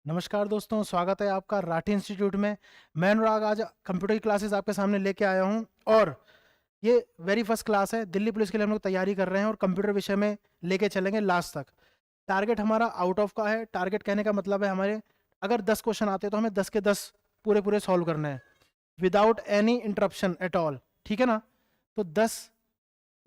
नमस्कार दोस्तों, स्वागत है आपका राठी इंस्टीट्यूट में। मैं अनुराग आज कंप्यूटर की क्लासेस आपके सामने लेके आया हूं और ये वेरी फर्स्ट क्लास है। दिल्ली पुलिस के लिए हम लोग तैयारी कर रहे हैं और कंप्यूटर विषय में लेके चलेंगे लास्ट तक। टारगेट हमारा आउट ऑफ का है। टारगेट कहने का मतलब है हमारे अगर 10 क्वेश्चन आते हैं तो हमें 10 के 10 पूरे पूरे सॉल्व करना है without any interruption at all. ठीक है ना? तो 10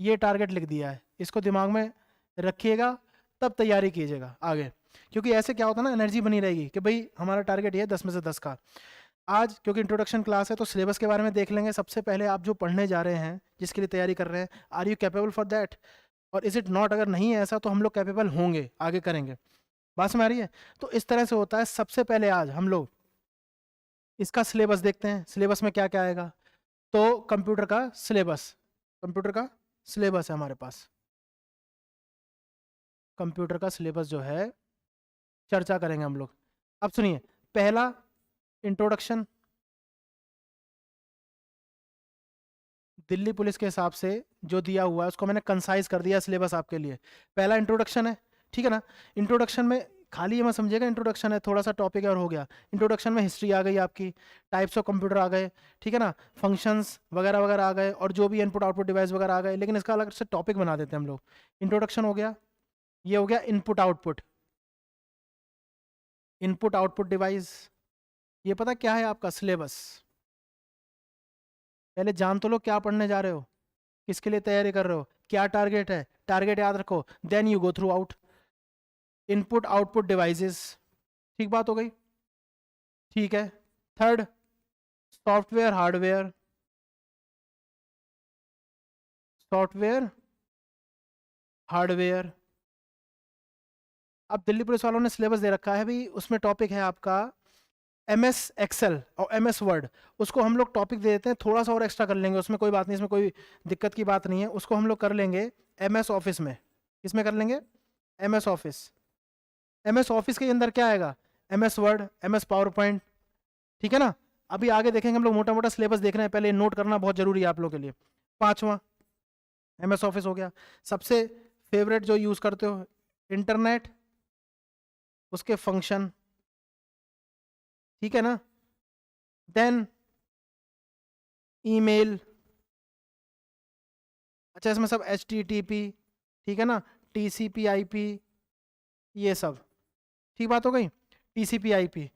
ये टारगेट लिख दिया है, इसको दिमाग में रखिएगा, तब तैयारी कीजिएगा आगे। क्योंकि ऐसे क्या होता है ना, एनर्जी बनी रहेगी कि भाई हमारा टारगेट ये है 10 में से 10 का। आज क्योंकि इंट्रोडक्शन क्लास है तो सिलेबस के बारे में देख लेंगे। सबसे पहले आप जो पढ़ने जा रहे हैं, जिसके लिए तैयारी कर रहे हैं, are you capable for that or is it not? अगर नहीं है ऐसा तो हम लोग कैपेबल होंगे, आगे करेंगे। बात समझ आ रही है? तो इस तरह से होता है। सबसे पहले आज हम लोग इसका सिलेबस देखते हैं। सिलेबस में क्या क्या आएगा? तो कंप्यूटर का सिलेबस है हमारे पास। कंप्यूटर का सिलेबस जो है चर्चा करेंगे हम लोग। अब सुनिए, पहला इंट्रोडक्शन दिल्ली पुलिस के हिसाब से जो दिया हुआ है उसको मैंने कंसाइज कर दिया सिलेबस आपके लिए। पहला इंट्रोडक्शन है, ठीक है ना? इंट्रोडक्शन में खाली ये मत समझिएगा इंट्रोडक्शन है, थोड़ा सा टॉपिक और हो गया। इंट्रोडक्शन में हिस्ट्री आ गई आपकी, टाइप्स ऑफ कंप्यूटर आ गए, ठीक है ना, फंक्शंस वगैरह वगैरह आ गए और जो भी इनपुट आउटपुट डिवाइस वगैरह आ गए। लेकिन इसका अलग से टॉपिक बना देते हैं हम लोग। इंट्रोडक्शन हो गया, ये हो गया input output. Input output device, ये पता क्या है आपका सिलेबस? पहले जान तो लो क्या पढ़ने जा रहे हो, किसके लिए तैयारी कर रहे हो, क्या टारगेट है। टारगेट याद रखो, then you go throughout. Input output devices, ठीक बात हो गई? ठीक है। Third, software hardware. Software hardware. अब दिल्ली पुलिस वालों ने सिलेबस दे रखा है भाई, उसमें टॉपिक है आपका MS एक्सेल और MS वर्ड। उसको हम लोग टॉपिक दे देते हैं, थोड़ा सा और एक्स्ट्रा कर लेंगे, उसमें कोई बात नहीं, इसमें कोई दिक्कत की बात नहीं है। उसको हम लोग कर लेंगे MS ऑफिस में। किसमें कर लेंगे? MS office. MS ऑफिस के अंदर क्या आएगा? MS Word, MS PowerPoint, ठीक है ना? अभी आगे देखेंगे हम लोग, मोटा मोटा सिलेबस देख रहे हैं, पहले नोट करना बहुत जरूरी है आप लोगों के लिए। पांचवा MS ऑफिस हो गया। सबसे फेवरेट जो यूज करते हो, इंटरनेट, उसके फंक्शन, ठीक है ना? Then email. अच्छा, इसमें सब HTTP, ठीक है ना, TCP/IP, ये सब ठीक बात हो गई। TCP/IP।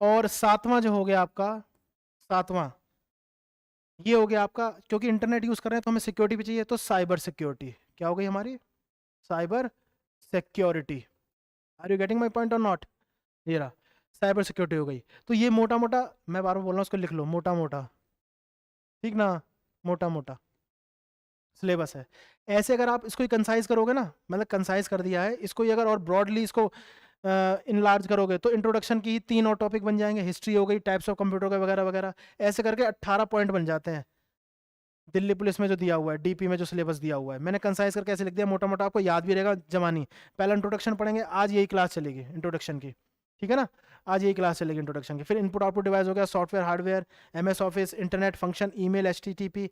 और सातवां जो हो गया आपका, सातवां ये हो गया आपका, क्योंकि इंटरनेट यूज कर रहे हैं तो हमें सिक्योरिटी भी चाहिए, तो साइबर सिक्योरिटी। क्या हो गई हमारी? Cyber security. Are you getting my point or not? ये रहा, साइबर सिक्योरिटी हो गई। तो ये मोटा मोटा, मैं बार बार बोल रहा हूँ, उसको लिख लो मोटा मोटा, ठीक ना? मोटा मोटा सिलेबस है। ऐसे अगर आप इसको कंसाइज करोगे ना, मतलब कंसाइज कर दिया है इसको ही, अगर और ब्रॉडली इसको इनलार्ज करोगे तो इंट्रोडक्शन की 3 और टॉपिक बन जाएंगे। हिस्ट्री हो गई, टाइप्स ऑफ कंप्यूटर का वगैरह वगैरह, ऐसे करके 18 पॉइंट बन जाते हैं। दिल्ली पुलिस में जो दिया हुआ है, DP में जो सिलेबस दिया हुआ है, मैंने कंसाइज करके ऐसे लिख दिया, मोटा मोटा आपको याद भी रहेगा जमानी। पहला इंट्रोडक्शन पढ़ेंगे, आज यही क्लास चलेगी इंट्रोडक्शन की, ठीक है ना? आज यही क्लास चलेगी इंट्रोडक्शन की। फिर इनपुट आउटपुट डिवाइस हो गया, software hardware, MS office, internet, function, email, HTTP,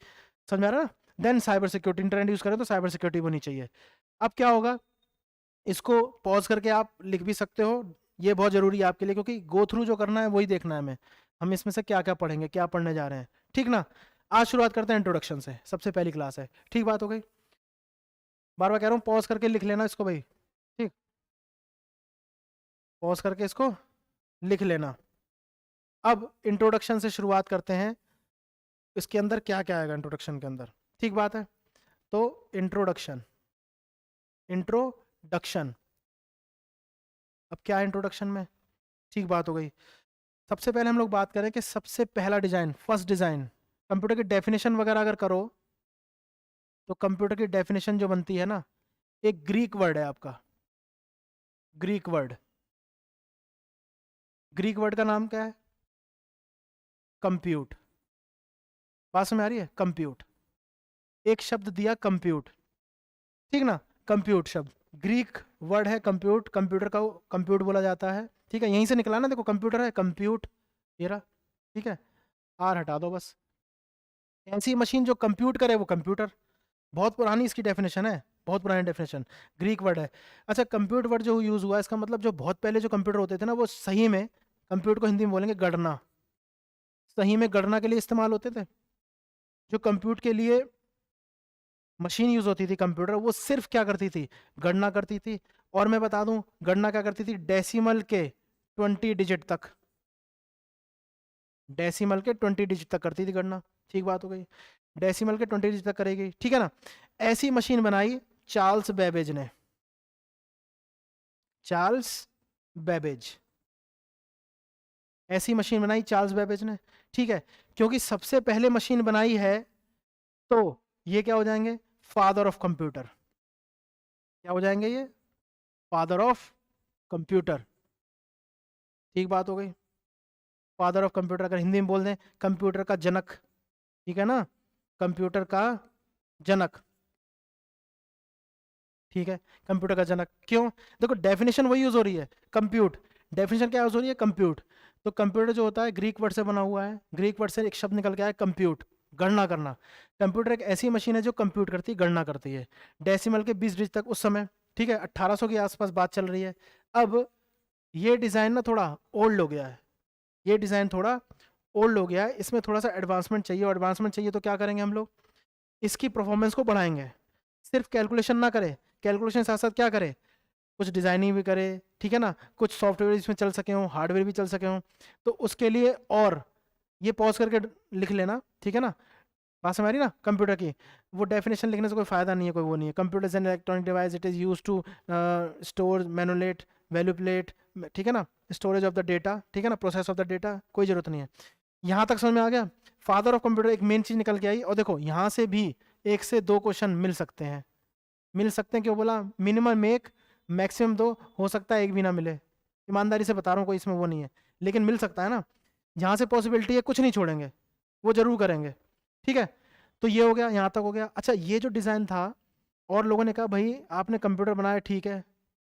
समझ में आ रहा है ना? Then cyber security, internet use करें तो साइबर सिक्योरिटी होनी चाहिए। अब क्या होगा, इसको पॉज करके आप लिख भी सकते हो, ये बहुत जरूरी है आपके लिए, क्योंकि गो थ्रू जो करना है वही देखना है हमें, हम इसमें से क्या क्या पढ़ेंगे, क्या पढ़ने जा रहे हैं, ठीक ना? आज शुरुआत करते हैं इंट्रोडक्शन से, सबसे पहली क्लास है, ठीक बात हो गई? बार बार कह रहा हूँ पॉज करके लिख लेना इसको भाई, ठीक? पॉज करके इसको लिख लेना। अब इंट्रोडक्शन से शुरुआत करते हैं। इसके अंदर क्या क्या आएगा इंट्रोडक्शन के अंदर, ठीक बात है? तो इंट्रोडक्शन, इंट्रोडक्शन, अब क्या है इंट्रोडक्शन में, ठीक बात हो गई। सबसे पहले हम लोग बात करें कि सबसे पहला डिजाइन, फर्स्ट डिजाइन, कंप्यूटर की डेफिनेशन वगैरह अगर करो तो कंप्यूटर की डेफिनेशन जो बनती है ना, एक ग्रीक वर्ड है आपका, ग्रीक वर्ड। ग्रीक वर्ड का नाम क्या है? कंप्यूट। बात समझ आ रही है? कंप्यूट, एक शब्द दिया कंप्यूट, ठीक ना? कंप्यूट शब्द ग्रीक वर्ड है, कंप्यूट, कंप्यूटर का कंप्यूट बोला जाता है, ठीक है? यहीं से निकला ना, देखो कंप्यूटर है, कंप्यूट, ये रहा, ठीक है? आर हटा दो बस। ऐसी मशीन जो कंप्यूट करे वो कंप्यूटर, बहुत पुरानी इसकी डेफिनेशन है, बहुत पुरानी डेफिनेशन, ग्रीक वर्ड है। अच्छा, कंप्यूटर वर्ड जो यूज़ हुआ है, इसका मतलब जो बहुत पहले जो कंप्यूटर होते थे ना, वो सही में, कंप्यूटर को हिंदी में बोलेंगे गणना, सही में गणना के लिए इस्तेमाल होते थे। जो कंप्यूटर के लिए मशीन यूज होती थी कंप्यूटर, वो सिर्फ क्या करती थी, गणना करती थी। और मैं बता दूं, गणना क्या करती थी, डेसिमल के 20 डिजिट तक, डेसिमल के 20 डिजिट तक करती थी गणना। ठीक बात हो गई, डेसिमल के 20 डिजिट तक करेगी, ठीक है ना। ऐसी मशीन बनाई चार्ल्स बेबेज ने, चार्ल्स बेबेज, ऐसी मशीन बनाई चार्ल्स बेबेज ने, ठीक है। क्योंकि सबसे पहले मशीन बनाई है, तो ये क्या हो जाएंगे, फादर ऑफ कंप्यूटर। क्या हो जाएंगे ये, फादर ऑफ कंप्यूटर। ठीक बात हो गई, फादर ऑफ कंप्यूटर, अगर हिंदी में बोल दें कंप्यूटर का जनक, ठीक है ना, कंप्यूटर का जनक, ठीक है, कंप्यूटर का जनक। क्यों, देखो डेफिनेशन वही यूज हो रही है, कंप्यूट, डेफिनेशन क्या यूज हो रही है, कंप्यूट। तो कंप्यूटर जो होता है ग्रीक वर्ड से बना हुआ है, ग्रीक वर्ड से एक शब्द निकल के आया कंप्यूट, गणना करना। कंप्यूटर एक ऐसी मशीन है जो कंप्यूट करती है, गणना करती है, डेसिमल के 20 डिजिट तक उस समय, ठीक है, 1800 के आसपास बात चल रही है। अब ये डिज़ाइन ना थोड़ा ओल्ड हो गया है, ये डिज़ाइन थोड़ा ओल्ड हो गया है, इसमें थोड़ा सा एडवांसमेंट चाहिए, और एडवांसमेंट चाहिए तो क्या करेंगे हम लोग, इसकी परफॉर्मेंस को बढ़ाएंगे। सिर्फ कैलकुलेशन ना करें, कैलकुलेशन साथ साथ क्या करें, कुछ डिज़ाइनिंग भी करे, ठीक है ना, कुछ सॉफ्टवेयर इसमें चल सके हों, हार्डवेयर भी चल सके हों, तो उसके लिए, और ये पॉज करके लिख लेना, ठीक है ना, बात समझ रही ना कंप्यूटर की। वो डेफिनेशन लिखने से कोई फायदा नहीं है, कोई वो नहीं है। Computer is an electronic device, it is use to store, manipulate, वैल्यूपलेट, ठीक है ना, स्टोरेज ऑफ द डेटा, ठीक है ना, प्रोसेस ऑफ द डेटा, कोई जरूरत नहीं है। यहाँ तक समझ में आ गया, फादर ऑफ कंप्यूटर एक मेन चीज निकल के आई। और देखो यहाँ से भी 1 से 2 क्वेश्चन मिल सकते हैं, मिल सकते हैं, क्यों बोला, मिनिमम 1, मैक्सिमम 2, हो सकता है 1 भी ना मिले, ईमानदारी से बता रहा हूँ, कोई इसमें वो नहीं है, लेकिन मिल सकता है ना, जहाँ से पॉसिबिलिटी है कुछ नहीं छोड़ेंगे, वो जरूर करेंगे, ठीक है। तो ये हो गया, यहाँ तक हो गया। अच्छा, ये जो डिज़ाइन था, और लोगों ने कहा भाई आपने कंप्यूटर बनाया, ठीक है,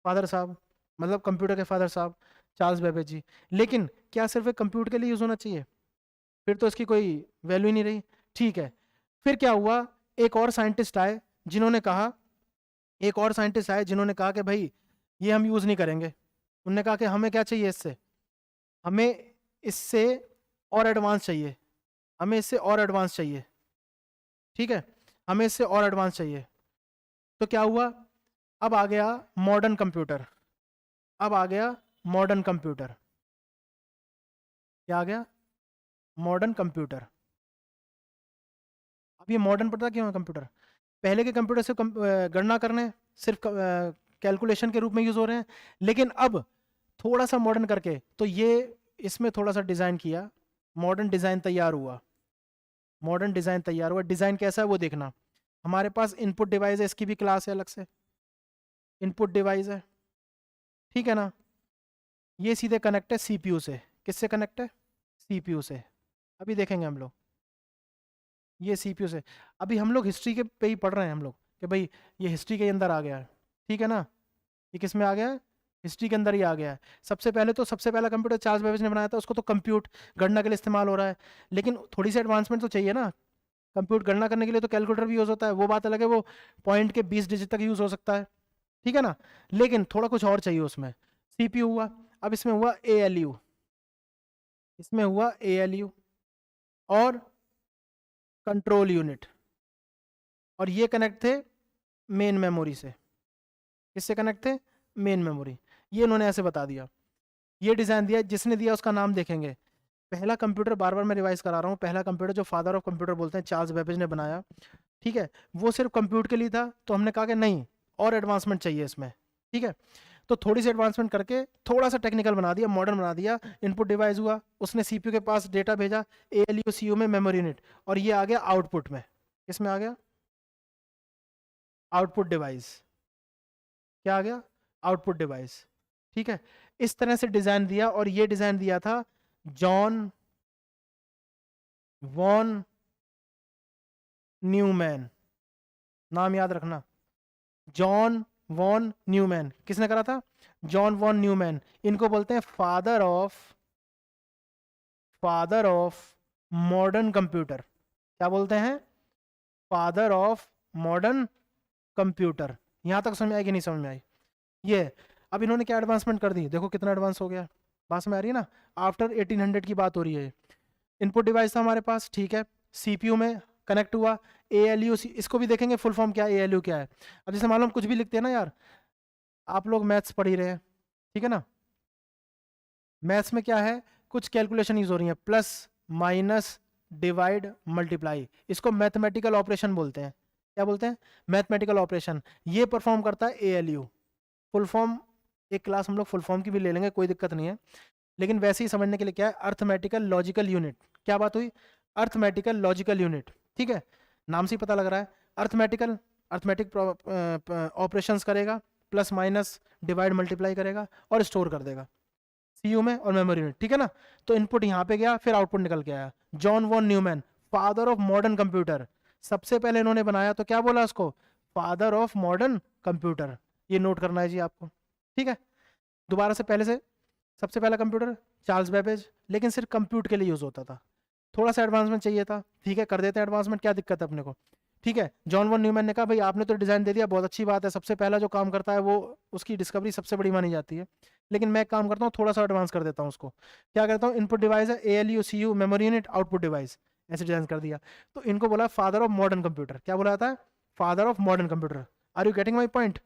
फादर साहब, मतलब कंप्यूटर के फादर साहब चार्ल्स बेबेज जी, लेकिन क्या सिर्फ एक कंप्यूटर के लिए यूज़ होना चाहिए, फिर तो इसकी कोई वैल्यू ही नहीं रही, ठीक है। फिर क्या हुआ, एक और साइंटिस्ट आए जिन्होंने कहा, एक और साइंटिस्ट आए जिन्होंने कहा कि भाई ये हम यूज़ नहीं करेंगे। उन्होंने कहा कि हमें क्या चाहिए इससे, हमें इससे और एडवांस चाहिए, हमें इससे और एडवांस चाहिए, ठीक है, हमें इससे और एडवांस चाहिए। तो क्या हुआ, अब आ गया मॉडर्न कंप्यूटर, अब आ गया मॉडर्न कंप्यूटर, क्या आ गया, मॉडर्न कंप्यूटर। अब ये मॉडर्न पता क्यों है कंप्यूटर, पहले के कंप्यूटर से गणना करने, सिर्फ कैलकुलेशन के रूप में यूज हो रहे हैं, लेकिन अब थोड़ा सा मॉडर्न करके, तो ये इसमें थोड़ा सा डिज़ाइन किया, मॉडर्न डिज़ाइन तैयार हुआ, मॉडर्न डिज़ाइन तैयार हुआ। डिज़ाइन कैसा है वो देखना, हमारे पास इनपुट डिवाइस है, इसकी भी क्लास है अलग से, इनपुट डिवाइस है, ठीक है ना, ये सीधे कनेक्ट है सीपीयू से, किससे कनेक्ट है, सीपीयू से, अभी देखेंगे हम लोग, ये सीपीयू से। अभी हम लोग हिस्ट्री के पे ही पढ़ रहे हैं हम लोग, कि भाई ये हिस्ट्री के अंदर आ गया है, ठीक है ना, ये किस में आ गया है, हिस्ट्री के अंदर ही आ गया है। सबसे पहले तो, सबसे पहला कंप्यूटर चार्ल्स बेबेज ने बनाया था, उसको तो कंप्यूट, गणना के लिए इस्तेमाल हो रहा है, लेकिन थोड़ी सी एडवांसमेंट तो चाहिए ना, कंप्यूट गणना करने के लिए तो कैलकुलेटर भी यूज होता है, वो बात अलग है, वो पॉइंट के 20 डिजिट तक यूज हो सकता है, ठीक है ना, लेकिन थोड़ा कुछ और चाहिए उसमें। सीपीयू हुआ, अब इसमें हुआ एएलयू, इसमें हुआ एएलयू और कंट्रोल यूनिट, और ये कनेक्ट थे मेन मेमोरी से, किससे कनेक्ट थे, मेन मेमोरी। ये इन्होंने ऐसे बता दिया, ये डिज़ाइन दिया, जिसने दिया उसका नाम देखेंगे। पहला कंप्यूटर, बार बार मैं रिवाइज करा रहा हूँ, पहला कंप्यूटर जो फादर ऑफ कंप्यूटर बोलते हैं चार्ल्स बेबेज ने बनाया, ठीक है, वो सिर्फ कंप्यूटर के लिए था। तो हमने कहा कि नहीं, और एडवांसमेंट चाहिए इसमें, ठीक है, तो थोड़ी सी एडवांसमेंट करके थोड़ा सा टेक्निकल बना दिया, मॉडर्न बना दिया। इनपुट डिवाइस हुआ, उसने सीपीयू के पास डेटा भेजा, एएलयू सीयू में मेमोरी यूनिट, और ये आ गया आउटपुट में, किसमें आ गया, आउटपुट डिवाइस, क्या आ गया, आउटपुट डिवाइस, ठीक है। इस तरह से डिजाइन दिया, और ये डिजाइन दिया था जॉन वॉन न्यूमैन, नाम याद रखना, जॉन वॉन न्यूमैन, किसने करा था, जॉन वॉन न्यूमैन। इनको बोलते हैं फादर ऑफ मॉडर्न कंप्यूटर, क्या बोलते हैं, फादर ऑफ मॉडर्न कंप्यूटर, यहाँ तक समझ में आई कि नहीं समझ में आई? ये अब इन्होंने क्या एडवांसमेंट कर दी, देखो कितना एडवांस हो गया, बात में आ रही है ना। आफ्टर 1800 की बात हो रही है। इनपुट डिवाइस था हमारे पास, ठीक है, सीपीयू में कनेक्ट हुआ, ALU, इसको भी देखेंगे फुल फॉर्म क्या है, ALU क्या है। अब जैसे मालूम कुछ भी लिखते हैं ना यार, आप लोग मैथ्स पढ़ ही रहे हैं, ठीक है ना, मैथ्स में क्या है, कुछ कैलकुलेशन यूज हो रही है, प्लस माइनस डिवाइड मल्टीप्लाई, इसको मैथमेटिकल ऑपरेशन बोलते हैं। क्या बोलते हैं? Mathematical operation. ये परफॉर्म करता है ALU। फुल फॉर्म एक क्लास हम लोग फुल फॉर्म की भी ले लेंगे, कोई दिक्कत नहीं है, लेकिन वैसे ही समझने के लिए क्या है, अर्थमेटिकल लॉजिकल यूनिट। क्या बात हुई? अर्थमेटिकल लॉजिकल यूनिट, ठीक है, नाम से ही पता लग रहा है। अर्थमेटिकल, अर्थमेटिक ऑपरेशंस करेगा, प्लस माइनस डिवाइड मल्टीप्लाई करेगा और स्टोर कर देगा सीयू में और मेमोरी यूनिट, ठीक है ना। तो इनपुट यहाँ पे गया, फिर आउटपुट निकल के आया। John von Neumann, father of modern computer, सबसे पहले इन्होंने बनाया, तो क्या बोला उसको? Father of modern computer. ये नोट करना है जी आपको, ठीक है। दोबारा से पहले से, सबसे पहला कंप्यूटर चार्ल्स बेबेज, लेकिन सिर्फ कंप्यूट के लिए यूज होता था, थोड़ा सा एडवांसमेंट चाहिए था, ठीक है, कर देते हैं एडवांसमेंट, क्या दिक्कत है अपने को, ठीक है। जॉन वॉन न्यूमैन ने कहा भाई आपने तो डिजाइन दे दिया, बहुत अच्छी बात है, सबसे पहला जो काम करता है वो, उसकी डिस्कवरी सबसे बड़ी मानी जाती है, लेकिन मैं काम करता हूँ थोड़ा सा एडवांस कर देता हूँ उसको। क्या करता हूँ, इनपुट डिवाइस है ALU CU memory unit, output device, ऐसे डिजाइन कर दिया। तो इनको बोला फादर ऑफ मॉडर्न कंप्यूटर। क्या बोला जाता है? Father of modern computer. Are you getting my point?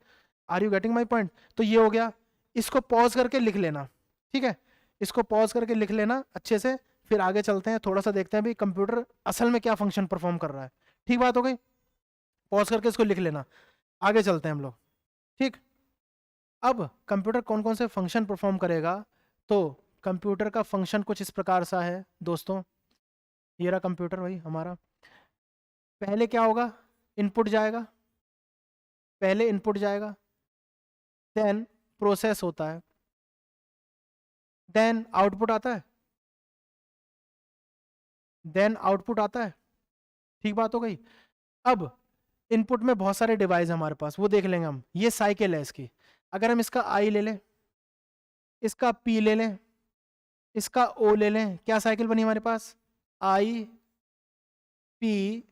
Are you getting my point? तो ये हो गया, इसको पॉज करके लिख लेना, ठीक है, इसको पॉज करके लिख लेना अच्छे से, फिर आगे चलते हैं, थोड़ा सा देखते हैं भी कंप्यूटर असल में क्या फंक्शन परफॉर्म कर रहा है। ठीक बात हो गई, पॉज करके इसको लिख लेना, आगे चलते हैं हम लोग, ठीक। अब कंप्यूटर कौन कौन से फंक्शन परफॉर्म करेगा, तो कंप्यूटर का फंक्शन कुछ इस प्रकार सा है दोस्तों, ये रहा कंप्यूटर भाई हमारा। पहले क्या होगा, इनपुट जाएगा, पहले इनपुट जाएगा, देन प्रोसेस होता है, देन आउटपुट आता है, देन आउटपुट आता है, ठीक बात हो गई। अब इनपुट में बहुत सारे डिवाइस हमारे पास, वो देख लेंगे हम। ये साइकिल है इसकी, अगर हम इसका आई ले लें, इसका पी ले लें, इसका ओ ले लें, क्या साइकिल बनी हमारे पास? आई पी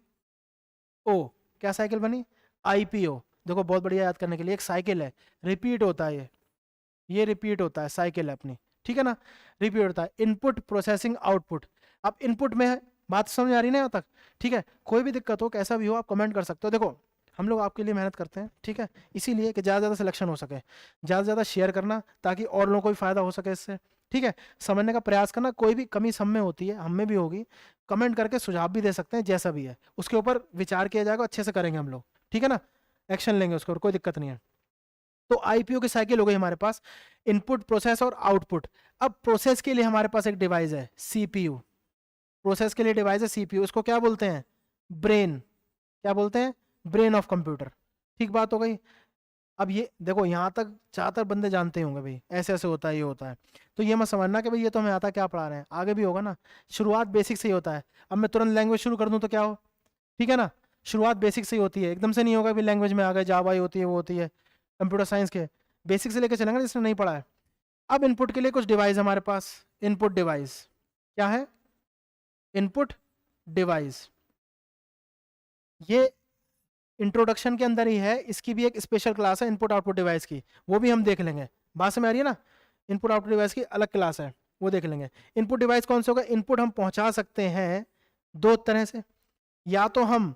ओ, क्या साइकिल बनी? IPO। देखो बहुत बढ़िया, याद करने के लिए, एक साइकिल है, रिपीट होता है, ये रिपीट होता है, साइकिल है अपनी, ठीक है ना, रिपीट होता है। Input processing output. अब इनपुट में बात समझ आ रही ना यहाँ तक? ठीक है, कोई भी दिक्कत हो, कैसा भी हो, आप कमेंट कर सकते हो। देखो हम लोग आपके लिए मेहनत करते हैं, ठीक है, इसीलिए कि ज़्यादा ज़्यादा सिलेक्शन हो सके, ज़्यादा से ज़्यादा शेयर करना ताकि और लोगों को भी फायदा हो सके इससे, ठीक है। समझने का प्रयास करना, कोई भी कमी सब में होती है, हम में भी होगी, कमेंट करके सुझाव भी दे सकते हैं, जैसा भी है उसके ऊपर विचार किया जाएगा, अच्छे से करेंगे हम लोग, ठीक है ना, एक्शन लेंगे उसके ऊपर, कोई दिक्कत नहीं है। तो IPO की साइकिल हो गई हमारे पास, इनपुट प्रोसेस और आउटपुट। अब प्रोसेस के लिए हमारे पास एक डिवाइस है CPU, प्रोसेस के लिए डिवाइस है CPU, इसको क्या बोलते हैं? ब्रेन। क्या बोलते हैं? ब्रेन ऑफ कंप्यूटर, ठीक बात हो गई। अब ये देखो यहाँ तक ज़्यादातर बंदे जानते होंगे भाई, ऐसे ऐसे होता है, ये होता है, तो ये मत समझना कि भाई ये तो हमें आता क्या पढ़ा रहे हैं, आगे भी होगा ना, शुरुआत बेसिक से ही होता है। अब मैं तुरंत लैंग्वेज शुरू कर दूँ तो क्या हो, ठीक है ना, शुरुआत बेसिक से ही होती है, एकदम से नहीं होगा भी लैंग्वेज में आ गए, जावा ही होती है, वो होती है, कंप्यूटर साइंस के बेसिक से लेकर चलेंगे जिसने नहीं पढ़ा है। अब इनपुट के लिए कुछ डिवाइस हमारे पास, इनपुट डिवाइस क्या है? इनपुट डिवाइस, ये इंट्रोडक्शन के अंदर ही है, इसकी भी एक स्पेशल क्लास है इनपुट आउटपुट डिवाइस की, वो भी हम देख लेंगे, बात समझ आ रही है ना। इनपुट आउटपुट डिवाइस की अलग क्लास है, वो देख लेंगे। इनपुट डिवाइस कौन से होगा? इनपुट हम पहुंचा सकते हैं दो तरह से, या तो हम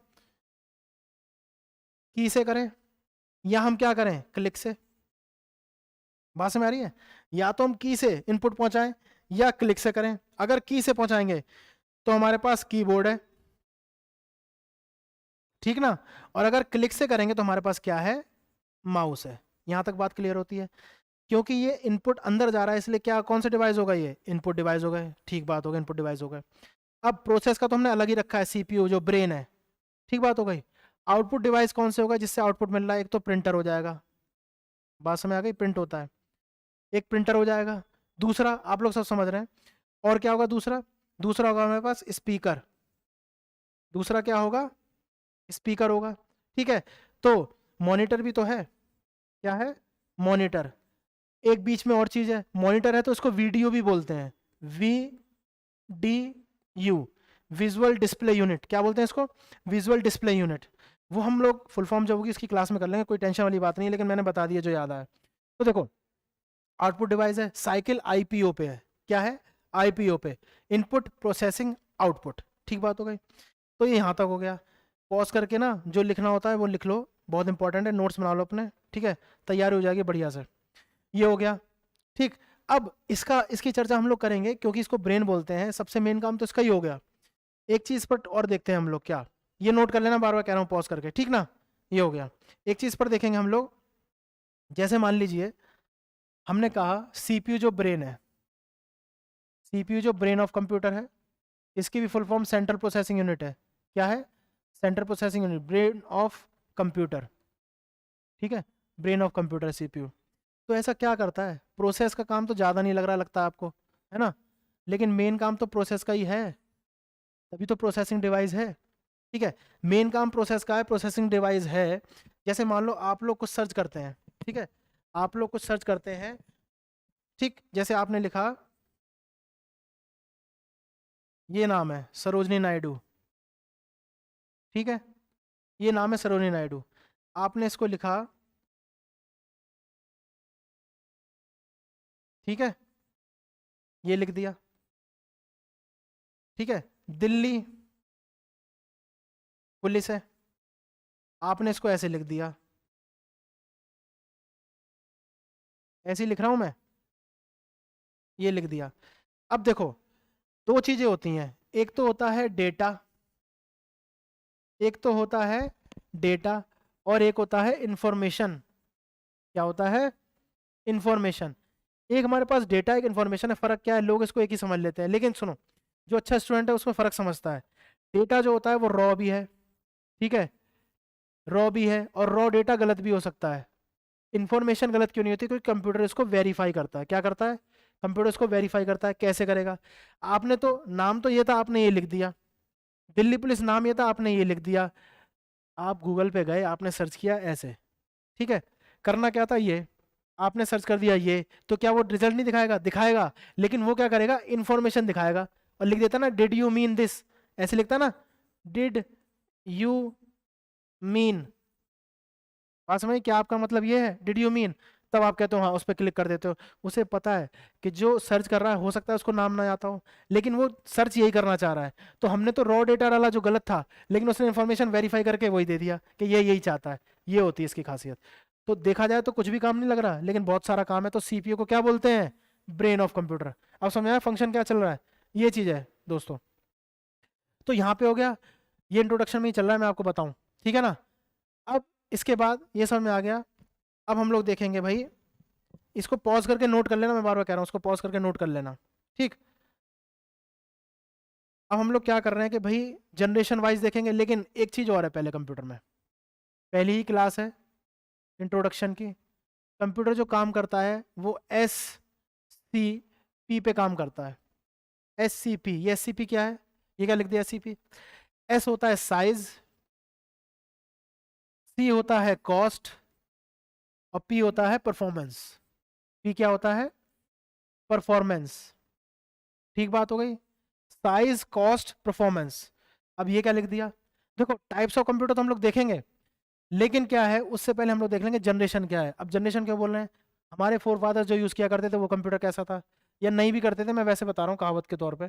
की से करें, या हम क्या करें, क्लिक से, बात समझ आ रही है। या तो हम की से इनपुट पहुंचाएं या क्लिक से करें। अगर की से पहुंचाएंगे तो हमारे पास कीबोर्ड है, ठीक ना, और अगर क्लिक से करेंगे तो हमारे पास क्या है? माउस है। यहां तक बात क्लियर होती है? क्योंकि ये इनपुट अंदर जा रहा है, इसलिए क्या, कौन सा डिवाइस होगा? ये इनपुट डिवाइस हो गए, ठीक बात हो गई, इनपुट डिवाइस हो गए। अब प्रोसेस का तो हमने अलग ही रखा है, CPU जो ब्रेन है, ठीक बात हो गई। आउटपुट डिवाइस कौन से होगा जिससे आउटपुट मिल रहा है? एक तो प्रिंटर हो जाएगा, बात समझ आ गई, प्रिंट होता है, एक प्रिंटर हो जाएगा। दूसरा आप लोग सब समझ रहे हैं, और क्या होगा दूसरा? दूसरा होगा हमारे पास स्पीकर, दूसरा क्या होगा? स्पीकर होगा, ठीक है। तो मॉनिटर भी तो है, क्या है? मॉनिटर। एक बीच में और चीज है, मॉनिटर है तो उसको वीडियो भी बोलते हैं, VDU, विजुअल डिस्प्ले यूनिट। क्या बोलते हैं इसको? Visual display unit. वो हम लोग फुल फॉर्म जो होगी इसकी क्लास में कर लेंगे, कोई टेंशन वाली बात नहीं है, लेकिन मैंने बता दिया जो याद आया। तो देखो आउटपुट डिवाइस है, साइकिल आईपीओ पे है, क्या है, आईपीओ पे, इनपुट प्रोसेसिंग आउटपुट, ठीक बात हो गई। तो ये यहाँ तक हो गया। पॉज करके ना जो लिखना होता है वो लिख लो, बहुत इंपॉर्टेंट है, नोट्स बना लो अपने, ठीक है, तैयारी हो जाएगी बढ़िया से। ये हो गया, ठीक। अब इसकी चर्चा हम लोग करेंगे क्योंकि इसको ब्रेन बोलते हैं, सबसे मेन काम तो इसका ही हो गया। एक चीज पर और देखते हैं हम लोग, क्या, ये नोट कर लेना, बार बार कह रहा हूँ पॉज करके, ठीक ना। ये हो गया, एक चीज पर देखेंगे हम लोग, जैसे मान लीजिए हमने कहा सीपीयू जो ब्रेन है, सीपीयू जो ब्रेन ऑफ कंप्यूटर है, इसकी भी full form central processing unit है, क्या है, central processing unit, brain of computer, ठीक है, ब्रेन ऑफ कंप्यूटर सीपीयू। तो ऐसा क्या करता है, प्रोसेस का काम तो ज़्यादा नहीं लग रहा, लगता है आपको, है ना, लेकिन मेन काम तो प्रोसेस का ही है, तभी तो प्रोसेसिंग डिवाइस है, ठीक है, मेन काम प्रोसेस का है, प्रोसेसिंग डिवाइस है। जैसे मान लो आप लोग कुछ सर्च करते हैं, ठीक है, आप लोग कुछ सर्च करते हैं, ठीक, जैसे आपने लिखा, ये नाम है सरोजनी नायडू, ठीक है, ये नाम है सरोजनी नायडू, आपने इसको लिखा, ठीक है, ये लिख दिया, ठीक है, दिल्ली पुलिस है, आपने इसको ऐसे लिख दिया, ऐसे ही लिख रहा हूं मैं, ये लिख दिया। अब देखो दो चीजें होती हैं, एक तो होता है डेटा, एक तो होता है डेटा, और एक होता है इंफॉर्मेशन। क्या होता है, इंफॉर्मेशन। एक हमारे पास डेटा, एक इंफॉर्मेशन है, फर्क क्या है, लोग इसको एक ही समझ लेते हैं, लेकिन सुनो, जो अच्छा स्टूडेंट है उसमें फर्क समझता है। डेटा जो होता है वो रॉ भी है, ठीक है, रॉ भी है, और रॉ डेटा गलत भी हो सकता है। इंफॉर्मेशन गलत क्यों नहीं होती, क्योंकि कंप्यूटर इसको वेरीफाई करता है, क्या करता है, कंप्यूटर इसको वेरीफाई करता है। कैसे करेगा, आपने तो नाम तो ये था, आपने ये लिख दिया, दिल्ली पुलिस नाम ये था, आपने ये लिख दिया, आप गूगल पे गए, आपने सर्च किया ऐसे, ठीक है, करना क्या था, ये आपने सर्च कर दिया ये, तो क्या वो रिजल्ट नहीं दिखाएगा, दिखाएगा, लेकिन वो क्या करेगा, इंफॉर्मेशन दिखाएगा, और लिख देता ना डिड यू मीन दिस, ऐसे लिखता ना, डिड यू मीन, बात समझ, क्या आपका मतलब ये है, डिड यू मीन, तब आप कहते हो हाँ, उस पर क्लिक कर देते हो। उसे पता है कि जो सर्च कर रहा है हो सकता है उसको नाम ना आता हो, लेकिन वो सर्च यही करना चाह रहा है, तो हमने तो रॉ डेटा डाला जो गलत था, लेकिन उसने इन्फॉर्मेशन वेरीफाई करके वही दे दिया कि ये यही चाहता है। ये होती है इसकी खासियत। तो देखा जाए तो कुछ भी काम नहीं लग रहा, लेकिन बहुत सारा काम है। तो सीपीयू को क्या बोलते हैं, ब्रेन ऑफ कंप्यूटर। अब समझाया फंक्शन क्या चल रहा है, ये चीज़ है दोस्तों। तो यहाँ पे हो गया, ये इंट्रोडक्शन में ही चल रहा है, मैं आपको बताऊँ, ठीक है ना। अब इसके बाद ये समझ में आ गया, अब हम लोग देखेंगे भाई, इसको पॉज करके नोट कर लेना, मैं बार बार कह रहा हूँ, उसको पॉज करके नोट कर लेना, ठीक। अब हम लोग क्या कर रहे हैं कि भाई जनरेशन वाइज देखेंगे, लेकिन एक चीज़ और है पहले, कंप्यूटर में पहली ही क्लास है इंट्रोडक्शन की, कंप्यूटर जो काम करता है वो SCP पे काम करता है। SCP, ये SCP क्या है, ये क्या लिख दिया, SCP, S होता है साइज, C होता है कॉस्ट, और P होता है परफॉर्मेंस। P क्या होता है, परफॉर्मेंस, ठीक बात हो गई, साइज कॉस्ट परफॉर्मेंस। अब ये क्या लिख दिया, देखो टाइप्स ऑफ कंप्यूटर तो हम लोग देखेंगे, लेकिन क्या है उससे पहले हम लोग देख लेंगे जनरेशन क्या है। अब जनरेशन क्यों बोल रहे हैं, हमारे फोर फादर्स जो यूज़ किया करते थे वो कंप्यूटर कैसा था, या नहीं भी करते थे, मैं वैसे बता रहा हूँ कहावत के तौर पे,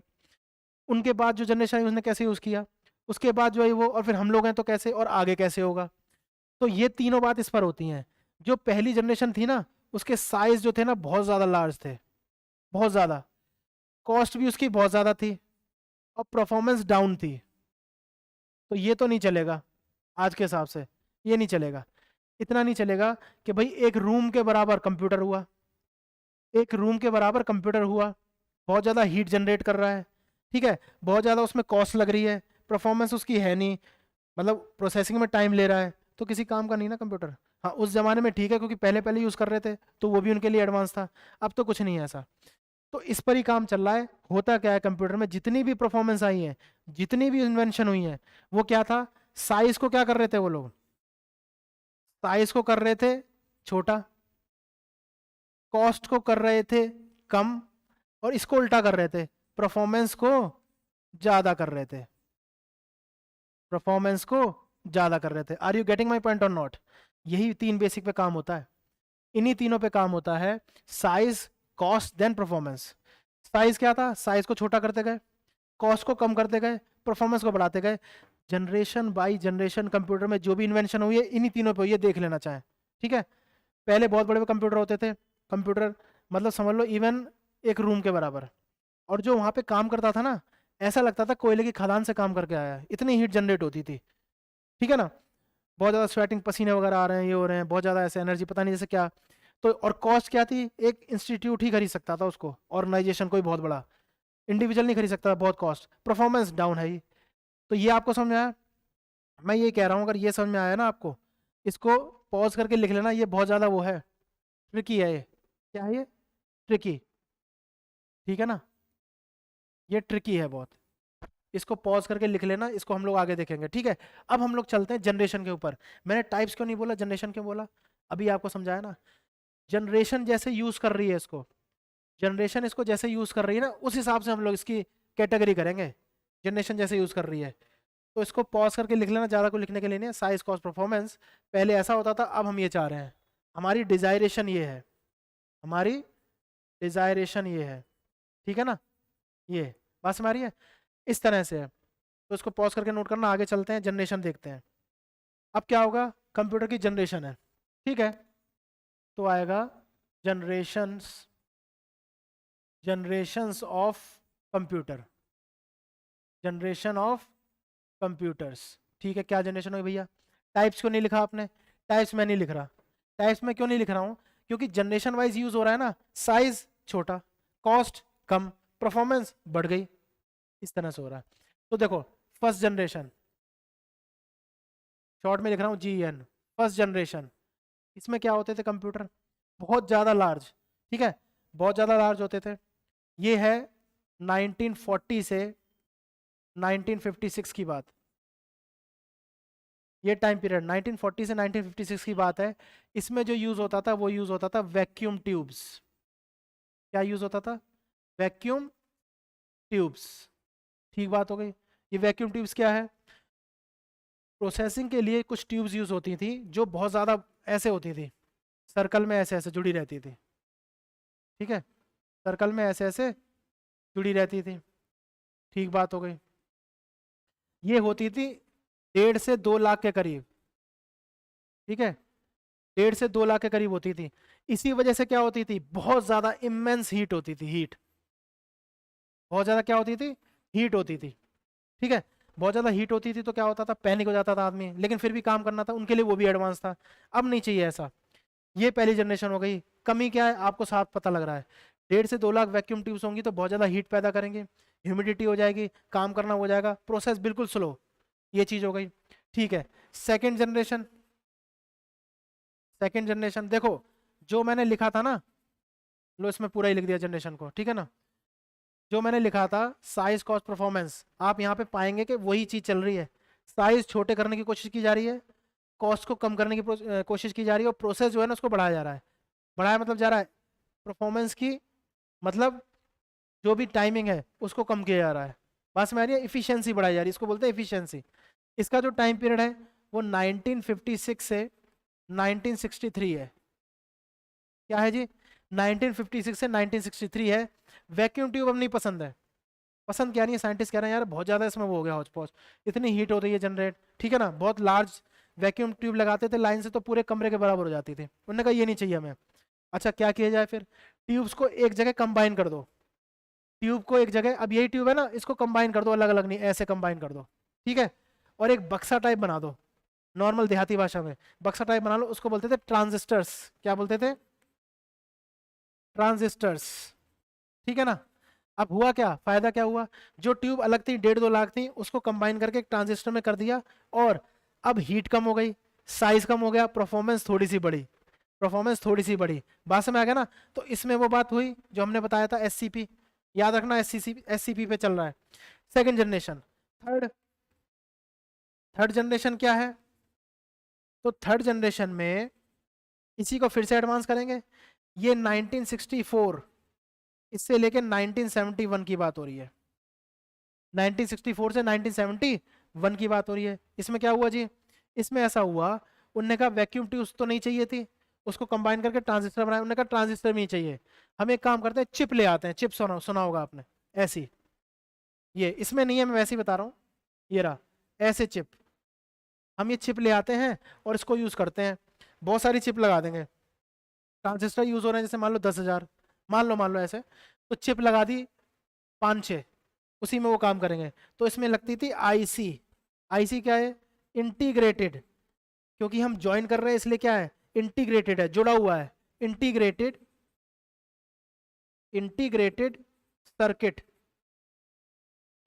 उनके बाद जो जनरेशन है उसने कैसे यूज़ किया, उसके बाद जो है वो, और फिर हम लोग हैं तो कैसे, और आगे कैसे होगा। तो ये तीनों बात इस पर होती हैं। जो पहली जनरेशन थी ना, उसके साइज जो थे ना बहुत ज़्यादा लार्ज थे, बहुत ज़्यादा, कॉस्ट भी उसकी बहुत ज़्यादा थी, और परफॉर्मेंस डाउन थी। तो ये तो नहीं चलेगा आज के हिसाब से, ये नहीं चलेगा, इतना नहीं चलेगा कि भाई एक रूम के बराबर कंप्यूटर हुआ, एक रूम के बराबर कंप्यूटर हुआ, बहुत ज़्यादा हीट जनरेट कर रहा है, ठीक है, बहुत ज़्यादा उसमें कॉस्ट लग रही है, परफॉर्मेंस उसकी है नहीं, मतलब प्रोसेसिंग में टाइम ले रहा है, तो किसी काम का नहीं ना कंप्यूटर। हाँ उस ज़माने में ठीक है, क्योंकि पहले पहले यूज़ कर रहे थे तो वो भी उनके लिए एडवांस था, अब तो कुछ नहीं है ऐसा। तो इस पर ही काम चल रहा है। होता क्या है कंप्यूटर में, जितनी भी परफॉर्मेंस आई है, जितनी भी इन्वेंशन हुई है, वो क्या था, साइज को क्या कर रहे थे वो लोग, साइज को कर रहे थे छोटा, कॉस्ट को कर रहे थे कम, और इसको उल्टा कर रहे थे, परफॉर्मेंस को ज्यादा कर रहे थे, परफॉर्मेंस को ज़्यादा कर रहे थे। Are you getting my point or not? यही 3 बेसिक पे काम होता है, इन्हीं तीनों पे काम होता है। Size, cost, then performance. Size क्या था? साइज को छोटा करते गए, कॉस्ट को कम करते गए, परफॉर्मेंस को बढ़ाते गए। जनरेशन बाई जनरेशन कंप्यूटर में जो भी इन्वेंशन हुई है इन्हीं तीनों पे हुई है, देख लेना चाहें, ठीक है। पहले बहुत बड़े कंप्यूटर होते थे, कंप्यूटर मतलब समझ लो इवन एक रूम के बराबर, और जो वहाँ पे काम करता था ना, ऐसा लगता था कोयले की खदान से काम करके आया है, इतनी हीट जनरेट होती थी, ठीक है ना। बहुत ज़्यादा स्वेटिंग, पसीने वगैरह आ रहे हैं, ये हो रहे हैं, बहुत ज़्यादा ऐसे एनर्जी, पता नहीं जैसे क्या। तो और कॉस्ट क्या थी? एक इंस्टीट्यूट ही खरीद सकता था उसको, ऑर्गेनाइजेशन कोई बहुत बड़ा, इंडिविजुअल नहीं खरीद सकता था, बहुत कॉस्ट। परफॉर्मेंस डाउन है ही। तो ये आपको समझ में आया? मैं ये कह रहा हूँ, अगर ये समझ में आया ना आपको, इसको पॉज करके लिख लेना, ये बहुत ज़्यादा वो है, ट्रिकी है ये। क्या है ये? ट्रिकी, ठीक है ना, ये ट्रिकी है बहुत। इसको पॉज करके लिख लेना, इसको हम लोग आगे देखेंगे, ठीक है। अब हम लोग चलते हैं जनरेशन के ऊपर। मैंने टाइप्स क्यों नहीं बोला, जनरेशन क्यों बोला, अभी आपको समझाया ना। जनरेशन जैसे यूज कर रही है इसको, जनरेशन इसको जैसे यूज कर रही है ना, उस हिसाब से हम लोग इसकी कैटेगरी करेंगे। जनरेशन जैसे यूज कर रही है, तो इसको पॉज करके लिख लेना, ज़्यादा को लिखने के लिए नहीं। साइज, कॉस्ट, परफॉर्मेंस, पहले ऐसा होता था, अब हम ये चाह रहे हैं। हमारी डिजायरेशन ये है, हमारी डिजायरेशन ये है, ठीक है ना, ये बात समझ आ रही है, इस तरह से है। तो इसको पॉज करके नोट करना, आगे चलते हैं, जनरेशन देखते हैं। अब क्या होगा, कंप्यूटर की जनरेशन है, ठीक है। तो आएगा generations, generations of computer, generation of computers, ठीक है। क्या जनरेशन होगी भैया? टाइप्स क्यों नहीं लिखा आपने? टाइप्स मैं नहीं लिख रहा। टाइप्स में क्यों नहीं लिख रहा हूँ? क्योंकि जनरेशन वाइज यूज हो रहा है ना। साइज छोटा, कॉस्ट कम, परफॉर्मेंस बढ़ गई, इस तरह से हो रहा है। तो देखो, फर्स्ट जनरेशन, शॉर्ट में लिख रहा हूँ GN, फर्स्ट जनरेशन। इसमें क्या होते थे कंप्यूटर? बहुत ज़्यादा लार्ज, ठीक है, बहुत ज़्यादा लार्ज होते थे। ये है 1940 से 1956 की बात, ये टाइम पीरियड 1940 से 1956 की बात है। इसमें जो यूज़ होता था वो यूज़ होता था वैक्यूम ट्यूब्स। क्या यूज़ होता था? वैक्यूम ट्यूब्स, ठीक बात हो गई। ये वैक्यूम ट्यूब्स क्या है? प्रोसेसिंग के लिए कुछ ट्यूब्स यूज़ होती थी जो बहुत ज़्यादा ऐसे होती थी, सर्कल में ऐसे ऐसे जुड़ी रहती थी, ठीक है, सर्कल में ऐसे ऐसे जुड़ी रहती थी, ठीक बात हो गई। ये होती थी 1.5 से 2 लाख के करीब, ठीक है, 1.5 से 2 लाख के करीब होती थी। इसी वजह से क्या होती थी? बहुत ज्यादा इमेंस हीट होती थी, हीट बहुत ज्यादा क्या होती थी? हीट होती थी, ठीक है। बहुत ज्यादा हीट होती थी तो क्या होता था? पैनिक हो जाता था आदमी, लेकिन फिर भी काम करना था, उनके लिए वो भी एडवांस था। अब नहीं चाहिए ऐसा। ये पहली जनरेशन हो गई। कमी क्या है आपको साफ पता लग रहा है, 1.5 से 2 लाख वैक्यूम ट्यूब्स होंगी तो बहुत ज्यादा हीट पैदा करेंगे, ह्यूमिडिटी हो जाएगी, काम करना हो जाएगा, प्रोसेस बिल्कुल स्लो, ये चीज हो गई, ठीक है। सेकेंड जनरेशन, सेकेंड जनरेशन देखो, जो मैंने लिखा था ना, लो इसमें पूरा ही लिख दिया जनरेशन को, ठीक है ना। जो मैंने लिखा था साइज, कॉस्ट, परफॉर्मेंस, आप यहाँ पे पाएंगे कि वही चीज चल रही है। साइज छोटे करने की कोशिश की जा रही है, कॉस्ट को कम करने की कोशिश की जा रही है, और प्रोसेस जो है ना उसको बढ़ाया जा रहा है। बढ़ाया मतलब जा रहा है, परफॉर्मेंस की मतलब जो भी टाइमिंग है उसको कम किया जा रहा है। बस में आ रही है, इफिशियंसी बढ़ाई जा रही है, इसको बोलते हैं इफिशियंसी। इसका जो टाइम पीरियड है वो 1956 से 1963 है। क्या है जी? 1956 से 1963 है। वैक्यूम ट्यूब अब नहीं पसंद है। पसंद क्या नहीं है, साइंटिस्ट कह रहे हैं यार बहुत ज़्यादा इसमें वो हो गया हौच पौच, इतनी हीट हो रही है जनरेट, ठीक है ना। बहुत लार्ज वैक्यूम ट्यूब लगाते थे लाइन से तो पूरे कमरे के बराबर हो जाती थी। उन्होंने कहा ये नहीं चाहिए हमें। अच्छा क्या किया जाए फिर? ट्यूब्स को एक जगह कंबाइन कर दो, ट्यूब को एक जगह, अब यही ट्यूब है ना, इसको कंबाइन कर दो, अलग अलग नहीं, ऐसे कंबाइन कर दो, ठीक है। और एक बक्सा टाइप बना दो, नॉर्मल देहाती भाषा में बक्सा टाइप बना लो, उसको बोलते थे ट्रांजिस्टर्स। क्या बोलते थे? ट्रांजिस्टर्स, ठीक है ना। अब हुआ क्या, फायदा क्या हुआ? जो ट्यूब अलग थी 1.5-2 लाख थी, उसको कंबाइन करके एक ट्रांजिस्टर में कर दिया, और अब हीट कम हो गई, साइज कम हो गया, परफॉर्मेंस थोड़ी सी बढ़ी, परफॉर्मेंस थोड़ी सी बढ़ी, बात समझ आ गया ना। तो इसमें वो बात हुई जो हमने बताया था, SCP, याद रखना, SCP पे चल रहा है। Second generation, third, third generation क्या है? तो थर्ड जनरेशन में इसी को फिर से एडवांस करेंगे। ये 1964 इससे लेके 1971 की बात हो रही है, 1964 से 1971 की बात हो रही है। इसमें क्या हुआ जी? इसमें ऐसा हुआ, उनने कहा वैक्यूम ट्यूब्स तो नहीं चाहिए थी, उसको कंबाइन करके ट्रांजिस्टर बनाया, उन्होंने कहा ट्रांजिस्टर भी नहीं चाहिए, हम एक काम करते हैं चिप ले आते हैं, चिप सुना होगा आपने, ऐसी, ये इसमें नहीं है, मैं वैसे ही बता रहा हूँ, ये रहा ऐसे चिप, हम ये चिप ले आते हैं और इसको यूज करते हैं, बहुत सारी चिप लगा देंगे, ट्रांजिस्टर यूज हो रहे हैं जैसे मान लो 10,000, मान लो ऐसे, तो चिप लगा दी 5-6, उसी में वो काम करेंगे। तो इसमें लगती थी आईसी, आईसी क्या है, इंटीग्रेटेड, क्योंकि हम ज्वाइन कर रहे हैं इसलिए क्या है, इंटीग्रेटेड है, जुड़ा हुआ है, इंटीग्रेटेड, इंटीग्रेटेड सर्किट,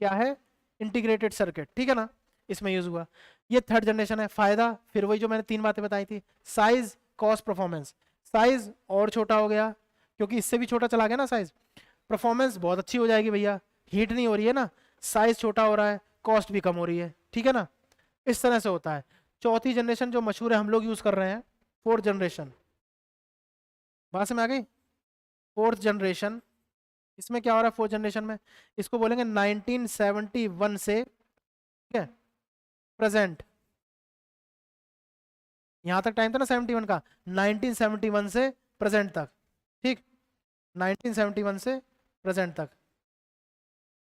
क्या है, इंटीग्रेटेड सर्किट, ठीक है ना, इसमें यूज हुआ। ये थर्ड जनरेशन है। फायदा फिर वही जो मैंने 3 बातें बताई थी, साइज, कॉस्ट, परफॉर्मेंस। साइज और छोटा हो गया क्योंकि इससे भी छोटा चला गया ना साइज, परफॉर्मेंस बहुत अच्छी हो जाएगी भैया, हीट नहीं हो रही है ना, साइज छोटा हो रहा है, कॉस्ट भी कम हो रही है, ठीक है ना, इस तरह से होता है। चौथी जनरेशन जो मशहूर है हम लोग यूज कर रहे हैं, फोर्थ जनरेशन, बात समझ आ गई, फोर्थ जनरेशन, इसमें क्या हो रहा है फोर्थ जनरेशन में, इसको बोलेंगे 1971 से, ठीक है, प्रेजेंट, यहां तक टाइम था ना 71 का, 1971 से प्रेजेंट तक, ठीक, 1971 से प्रेजेंट तक,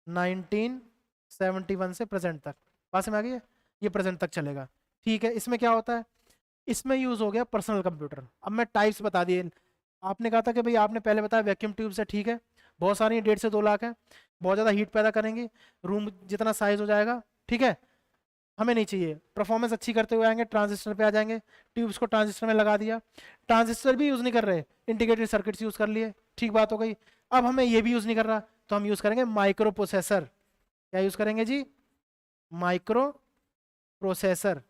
1971 से प्रेजेंट तक, बात समझ आ गई है, ये प्रेजेंट तक चलेगा, ठीक है। इसमें क्या होता है, इसमें यूज हो गया पर्सनल कंप्यूटर। अब मैं टाइप्स बता दिए, आपने कहा था कि भाई आपने पहले बताया वैक्यूम ट्यूब से, ठीक है, बहुत सारी 1.5 से 2 लाख है, बहुत ज़्यादा हीट पैदा करेंगी, रूम जितना साइज हो जाएगा, ठीक है, हमें नहीं चाहिए, परफॉर्मेंस अच्छी करते हुए आएंगे, ट्रांजिस्टर पे आ जाएंगे, ट्यूब्स को ट्रांजिस्टर में लगा दिया, ट्रांजिस्टर भी यूज़ नहीं कर रहे, इंटीग्रेटेड सर्किट्स यूज़ कर लिए, ठीक बात हो गई। अब हमें ये भी यूज़ नहीं कर रहा, तो हम यूज़ करेंगे माइक्रो प्रोसेसर, क्या यूज़ करेंगे जी, माइक्रो प्रोसेसर।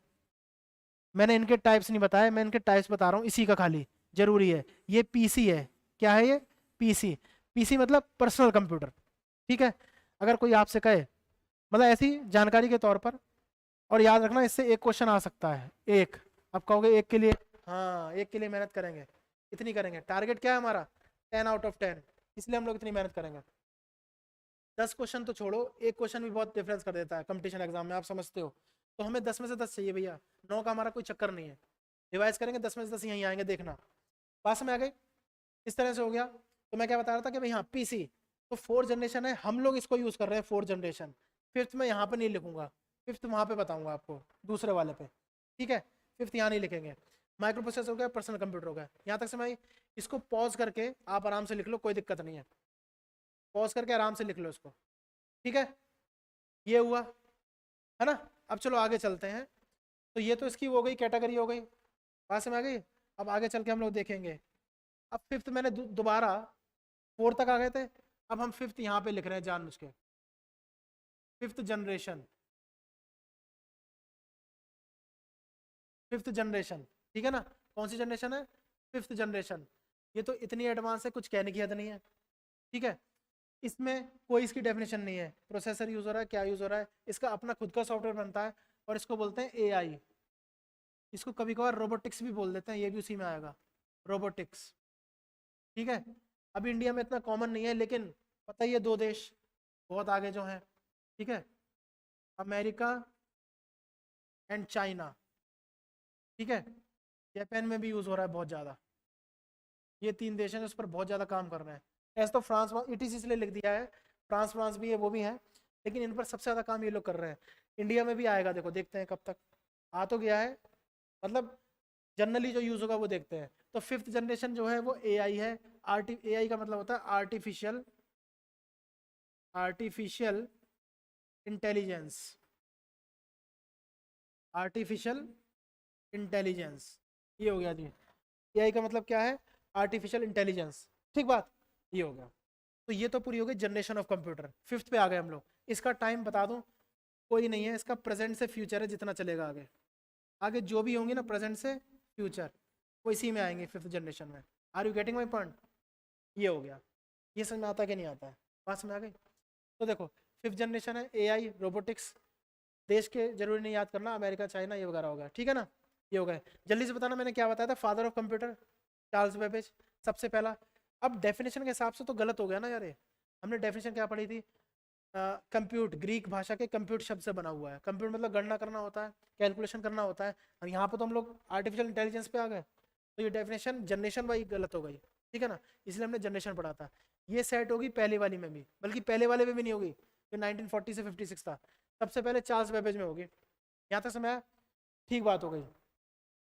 मैंने इनके टाइप्स नहीं बताए, मैं इनके टाइप्स बता रहा हूँ, इसी का खाली जरूरी है। ये पीसी है, क्या है ये, पीसी, पीसी मतलब पर्सनल कंप्यूटर, ठीक है। अगर कोई आपसे कहे, मतलब ऐसी जानकारी के तौर पर, और याद रखना इससे एक क्वेश्चन आ सकता है, एक, आप कहोगे एक के लिए, हाँ एक के लिए मेहनत करेंगे, इतनी करेंगे, टारगेट क्या है हमारा 10 आउट ऑफ 10, इसलिए हम लोग इतनी मेहनत करेंगे। 10 क्वेश्चन तो छोड़ो, एक क्वेश्चन भी बहुत डिफरेंस कर देता है कंपटीशन एग्जाम में, आप समझते हो, तो हमें 10 में से 10 चाहिए भैया, 9 का हमारा कोई चक्कर नहीं है, रिवाइज करेंगे 10 में से 10 यहीं आएंगे, देखना, पास में आ गए, इस तरह से हो गया। तो मैं क्या बता रहा था कि भाई हाँ पीसी, तो 4th जनरेशन है, हम लोग इसको यूज कर रहे हैं 4th जनरेशन, 5th में यहाँ पे नहीं लिखूंगा, 5th वहाँ पे बताऊंगा आपको दूसरे वाले पे, ठीक है, 5th यहाँ नहीं लिखेंगे। माइक्रो प्रोसेसर हो गया, पर्सनल कंप्यूटर हो गया, यहाँ तक समझ, इसको पॉज करके आप आराम से लिख लो, कोई दिक्कत नहीं है, पॉज करके आराम से लिख लो इसको, ठीक है, ये हुआ है ना। अब चलो आगे चलते हैं, तो ये तो इसकी हो गई, कैटेगरी हो गई, बात समझ आ गई। अब आगे चल के हम लोग देखेंगे, अब 5th मैंने दोबारा 4 तक आ गए थे, अब हम 5th यहाँ पे लिख रहे हैं जानबूझ के, 5th जनरेशन, 5th जनरेशन, ठीक है ना, कौन सी जनरेशन है, 5th जनरेशन। ये तो इतनी एडवांस है, कुछ कहने की हद नहीं है, ठीक है, इसमें कोई इसकी डेफिनेशन नहीं है, प्रोसेसर यूज हो रहा है, क्या यूज हो रहा है, इसका अपना खुद का सॉफ्टवेयर बनता है, और इसको बोलते हैं एआई, इसको कभी कभार रोबोटिक्स भी बोल देते हैं, ये भी उसी में आएगा, रोबोटिक्स, ठीक है। अभी इंडिया में इतना कॉमन नहीं है, लेकिन पता ही है 2 देश बहुत आगे जो हैं, ठीक है, अमेरिका एंड चाइना, ठीक है, जापान में भी यूज हो रहा है बहुत ज़्यादा, ये 3 देश हैं उस पर बहुत ज़्यादा काम कर रहे हैं। ऐसे तो फ्रांस ईटीसी इसलिए लिख दिया है, फ्रांस भी है, वो भी है, लेकिन इन पर सबसे ज़्यादा काम ये लोग कर रहे हैं। इंडिया में भी आएगा, देखो देखते हैं कब तक आ तो गया है, मतलब जनरली जो यूज़ होगा वो देखते हैं। तो 5th जनरेशन जो है वो एआई है, एआई का मतलब होता है आर्टिफिशियल इंटेलिजेंस, आर्टिफिशियल इंटेलिजेंस, ये हो गया जी, एआई का मतलब क्या है, आर्टिफिशियल इंटेलिजेंस, ठीक बात, ये हो गया। तो ये तो पूरी हो गई जनरेशन ऑफ कंप्यूटर। 5th पे आ गए हम लोग, इसका टाइम बता दूं, कोई नहीं है, इसका प्रेजेंट से फ्यूचर है, जितना चलेगा आगे, आगे जो भी होंगे ना प्रेजेंट से फ्यूचर, वो इसी में आएंगे 5th जनरेशन में। Are you getting my point, ये हो गया, ये समझ में आता है कि नहीं आता है, बात समझ आ गई। तो देखो 5th जनरेशन है, एआई, रोबोटिक्स, देश के जरूरी नहीं याद करना, अमेरिका, चाइना, ये वगैरह होगा, ठीक है ना, ये हो गए। जल्दी से बताना मैंने क्या बताया था, father of computer Charles Babbage सबसे पहला। अब डेफिनेशन के हिसाब से तो गलत हो गया ना यार, हमने डेफिनेशन क्या पढ़ी थी, कंप्यूट ग्रीक भाषा के कंप्यूट शब्द से बना हुआ है। कंप्यूट मतलब गणना करना होता है, कैलकुलेशन करना होता है। अब यहाँ पे तो हम लोग आर्टिफिशियल इंटेलिजेंस पे आ गए, तो ये डेफिनेशन जनरेशन वाली गलत हो गई, ठीक है ना, इसलिए हमने जनरेशन पढ़ा था। ये सेट होगी पहले वाली में भी, बल्कि पहले वाले में भी नहीं होगी, जो 1940 से 56 था, सबसे पहले चार्ल्स बेबेज में होगी। यहाँ तक समय ठीक बात हो गई।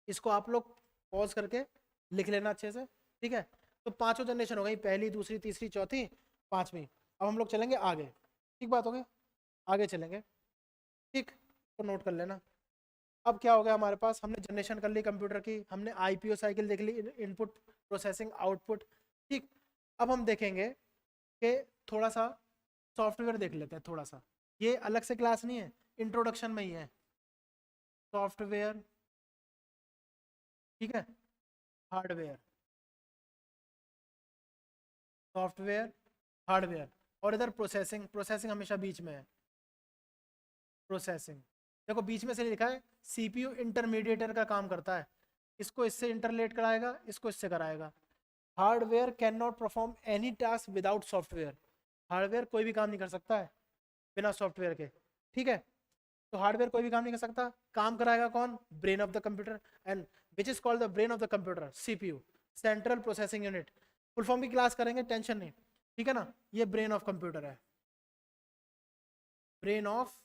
इसको आप लोग पॉज करके लिख लेना अच्छे से, ठीक है। तो पांचों जनरेशन हो गई, पहली, दूसरी, तीसरी, चौथी, पांचवी। अब हम लोग चलेंगे आगे, ठीक बात हो गई, आगे चलेंगे, ठीक। तो नोट कर लेना। अब क्या हो गया हमारे पास, हमने जनरेशन कर ली कंप्यूटर की, हमने आईपीओ साइकिल देख ली, इनपुट प्रोसेसिंग आउटपुट, ठीक। अब हम देखेंगे कि थोड़ा सा सॉफ्टवेयर देख लेते हैं थोड़ा सा। ये अलग से क्लास नहीं है, इंट्रोडक्शन में ही है सॉफ्टवेयर, ठीक है। हार्डवेयर, सॉफ्टवेयर, हार्डवेयर, और इधर प्रोसेसिंग। प्रोसेसिंग हमेशा बीच में है, प्रोसेसिंग। देखो बीच में से लिखा है सीपीयू इंटरमीडिएटर का काम करता है, इसको इससे इंटरलेट कराएगा, इसको इससे कराएगा। Hardware can not perform any task without software. Hardware कोई भी काम नहीं कर सकता है बिना सॉफ्टवेयर के, ठीक है। तो हार्डवेयर कोई भी काम नहीं कर सकता, काम कराएगा कौन, brain of the computer, and which is called the brain of the computer, CPU, central processing unit. Full form की क्लास करेंगे, टेंशन नहीं, ठीक है ना। ये ब्रेन ऑफ कंप्यूटर है, brain of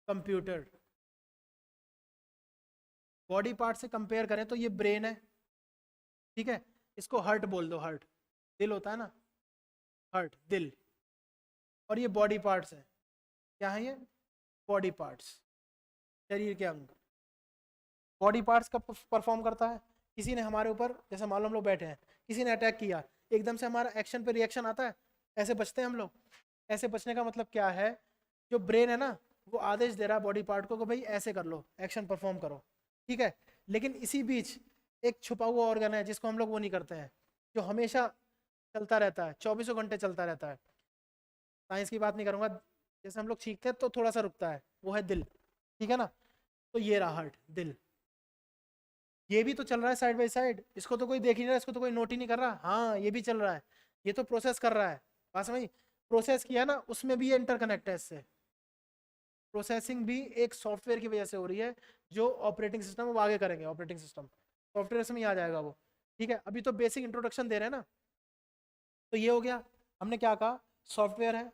computer. Body part से कंपेयर करें तो ये ब्रेन है, ठीक है। इसको हर्ट बोल दो, हर्ट, दिल होता है ना, हर्ट दिल। और ये बॉडी पार्ट्स है, क्या है ये, बॉडी पार्ट्स, शरीर के अंग। बॉडी पार्ट्स कब परफॉर्म करता है, किसी ने हमारे ऊपर, जैसे मान लो हम लोग बैठे हैं, किसी ने अटैक किया, एकदम से हमारा एक्शन पे रिएक्शन आता है, ऐसे बचते हैं हम लोग। ऐसे बचने का मतलब क्या है, जो ब्रेन है ना, वो आदेश दे रहा है बॉडी पार्ट को कि भाई ऐसे कर लो, एक्शन परफॉर्म करो, ठीक है। लेकिन इसी बीच एक छुपा हुआ ऑर्गन है जिसको हम लोग वो नहीं करते हैं, जो हमेशा चलता रहता है, 24 घंटे चलता रहता है। साइंस की बात नहीं करूंगा, जैसे हम लोग छींकते हैं तो थोड़ा सा रुकता है, वो है दिल, ठीक है ना। तो ये रहा हार्ट, दिल। ये भी तो चल रहा है साइड बाय साइड, इसको तो कोई देख ही नहीं रहा, इसको तो कोई नोट ही नहीं कर रहा। हाँ ये भी चल रहा है, ये तो प्रोसेस कर रहा है, बात समझ। प्रोसेस किया ना, उसमें भी ये इंटरकनेक्ट है इससे। प्रोसेसिंग भी एक सॉफ्टवेयर की वजह से हो रही है, जो ऑपरेटिंग सिस्टम वो आगे करेंगे, ऑपरेटिंग सिस्टम सॉफ्टवेयर में ही आ जाएगा वो, ठीक है। अभी तो बेसिक इंट्रोडक्शन दे रहे हैं ना। तो ये हो गया, हमने क्या कहा, सॉफ्टवेयर है,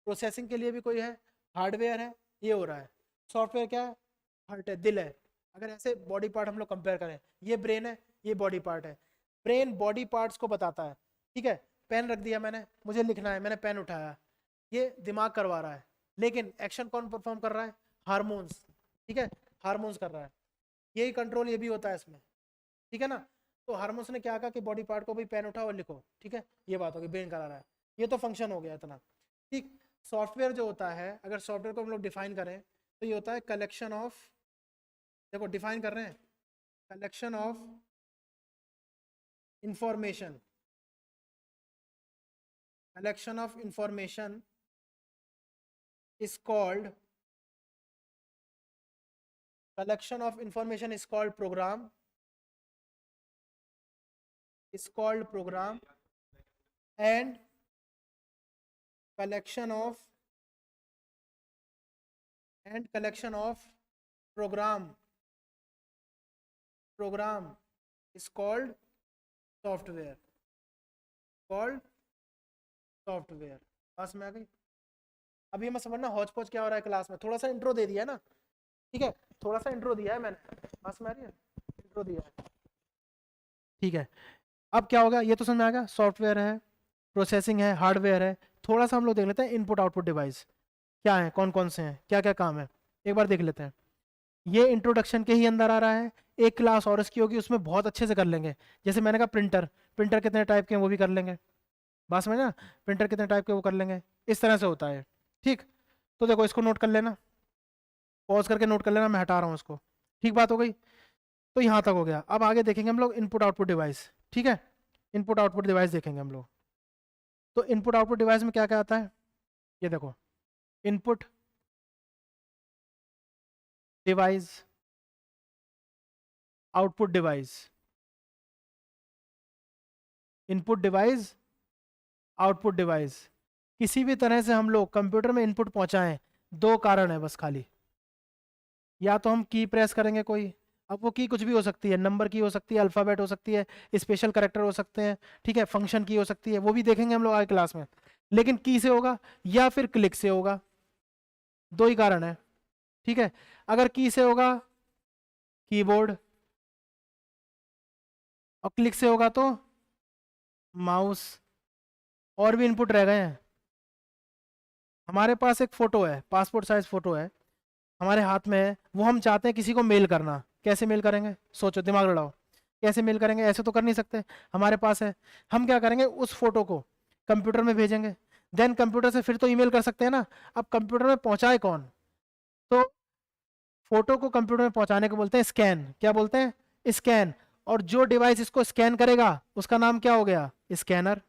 प्रोसेसिंग के लिए भी कोई है, हार्डवेयर है, ये हो रहा है। सॉफ्टवेयर क्या है, हार्ट है, दिल है। अगर ऐसे बॉडी पार्ट हम लोग कंपेयर करें, ये ब्रेन है, ये बॉडी पार्ट है। ब्रेन बॉडी पार्ट्स को बताता है, ठीक है। पेन रख दिया मैंने, मुझे लिखना है, मैंने पेन उठाया, ये दिमाग करवा रहा है। लेकिन एक्शन कौन परफॉर्म कर रहा है, हार्मोन्स, ठीक है, हार्मोन्स कर रहा है। यही कंट्रोल ये भी होता है इसमें, ठीक है ना। तो हार्मोन्स ने क्या कहा कि बॉडी पार्ट को भी पेन उठाओ और लिखो, ठीक है, ये बात होगी, ब्रेन करा रहा है। ये तो फंक्शन हो गया इतना, ठीक। सॉफ्टवेयर जो होता है, अगर सॉफ्टवेयर को हम लोग डिफाइन करें, तो ये होता है कलेक्शन ऑफ, देखो डिफाइन कर रहे हैं, collection of information, collection of information is called, collection of information is called program, is called program, and collection of, and collection of program, program is called software, called software। पास में आ गई। अभी मैं समझना हौच पौच क्या हो रहा है क्लास में, थोड़ा सा इंट्रो दे दिया है ना, ठीक है, थोड़ा सा इंट्रो दिया है मैंने, पास में आ रही है, इंट्रो दिया है, ठीक है। अब क्या होगा, ये तो समझ में आ गया, सॉफ्टवेयर है, प्रोसेसिंग है, हार्डवेयर है। थोड़ा सा हम लोग देख लेते हैं इनपुट आउटपुट डिवाइस क्या है, कौन कौन से हैं, क्या क्या काम है, एक बार देख लेते हैं। ये इंट्रोडक्शन के ही अंदर आ रहा है, एक क्लास और इसकी होगी, उसमें बहुत अच्छे से कर लेंगे। जैसे मैंने कहा प्रिंटर, प्रिंटर कितने टाइप के हैं वो भी कर लेंगे, बात समझ ना, प्रिंटर कितने टाइप के वो कर लेंगे, इस तरह से होता है, ठीक। तो देखो इसको नोट कर लेना, पॉज करके नोट कर लेना, मैं हटा रहा हूँ इसको, ठीक बात हो गई। तो यहाँ तक हो गया। अब आगे देखेंगे हम लोग इनपुट आउटपुट डिवाइस, ठीक है, इनपुट आउटपुट डिवाइस देखेंगे हम लोग। तो इनपुट आउटपुट डिवाइस में क्या क्या आता है, ये देखो, input device, output device, input device, output device. किसी भी तरह से हम लोग कंप्यूटर में इनपुट पहुंचाएं, दो कारण है बस खाली। या तो हम की प्रेस करेंगे कोई, अब वो की कुछ भी हो सकती है, नंबर की हो सकती है, अल्फ़ाबेट हो सकती है, स्पेशल कैरेक्टर हो सकते हैं, ठीक है, फंक्शन की हो सकती है, वो भी देखेंगे हम लोग आगे क्लास में। लेकिन की से होगा या फिर क्लिक से होगा, दो ही कारण है, ठीक है। अगर की से होगा कीबोर्ड, और क्लिक से होगा तो माउस। और भी इनपुट रह गए हैं। हमारे पास एक फ़ोटो है, पासपोर्ट साइज फ़ोटो है हमारे हाथ में है, वो हम चाहते हैं किसी को मेल करना। कैसे मेल करेंगे, सोचो, दिमाग लड़ाओ। कैसे मेल करेंगे, ऐसे तो कर नहीं सकते। हमारे पास है, हम क्या करेंगे, उस फोटो को कंप्यूटर में भेजेंगे, देन कंप्यूटर से फिर तो ईमेल कर सकते हैं ना। अब कंप्यूटर में पहुंचाए कौन, तो फोटो को कंप्यूटर में पहुंचाने को बोलते हैं स्कैन। क्या बोलते हैं, स्कैन। और जो डिवाइस इसको स्कैन करेगा उसका नाम क्या हो गया, स्कैनर।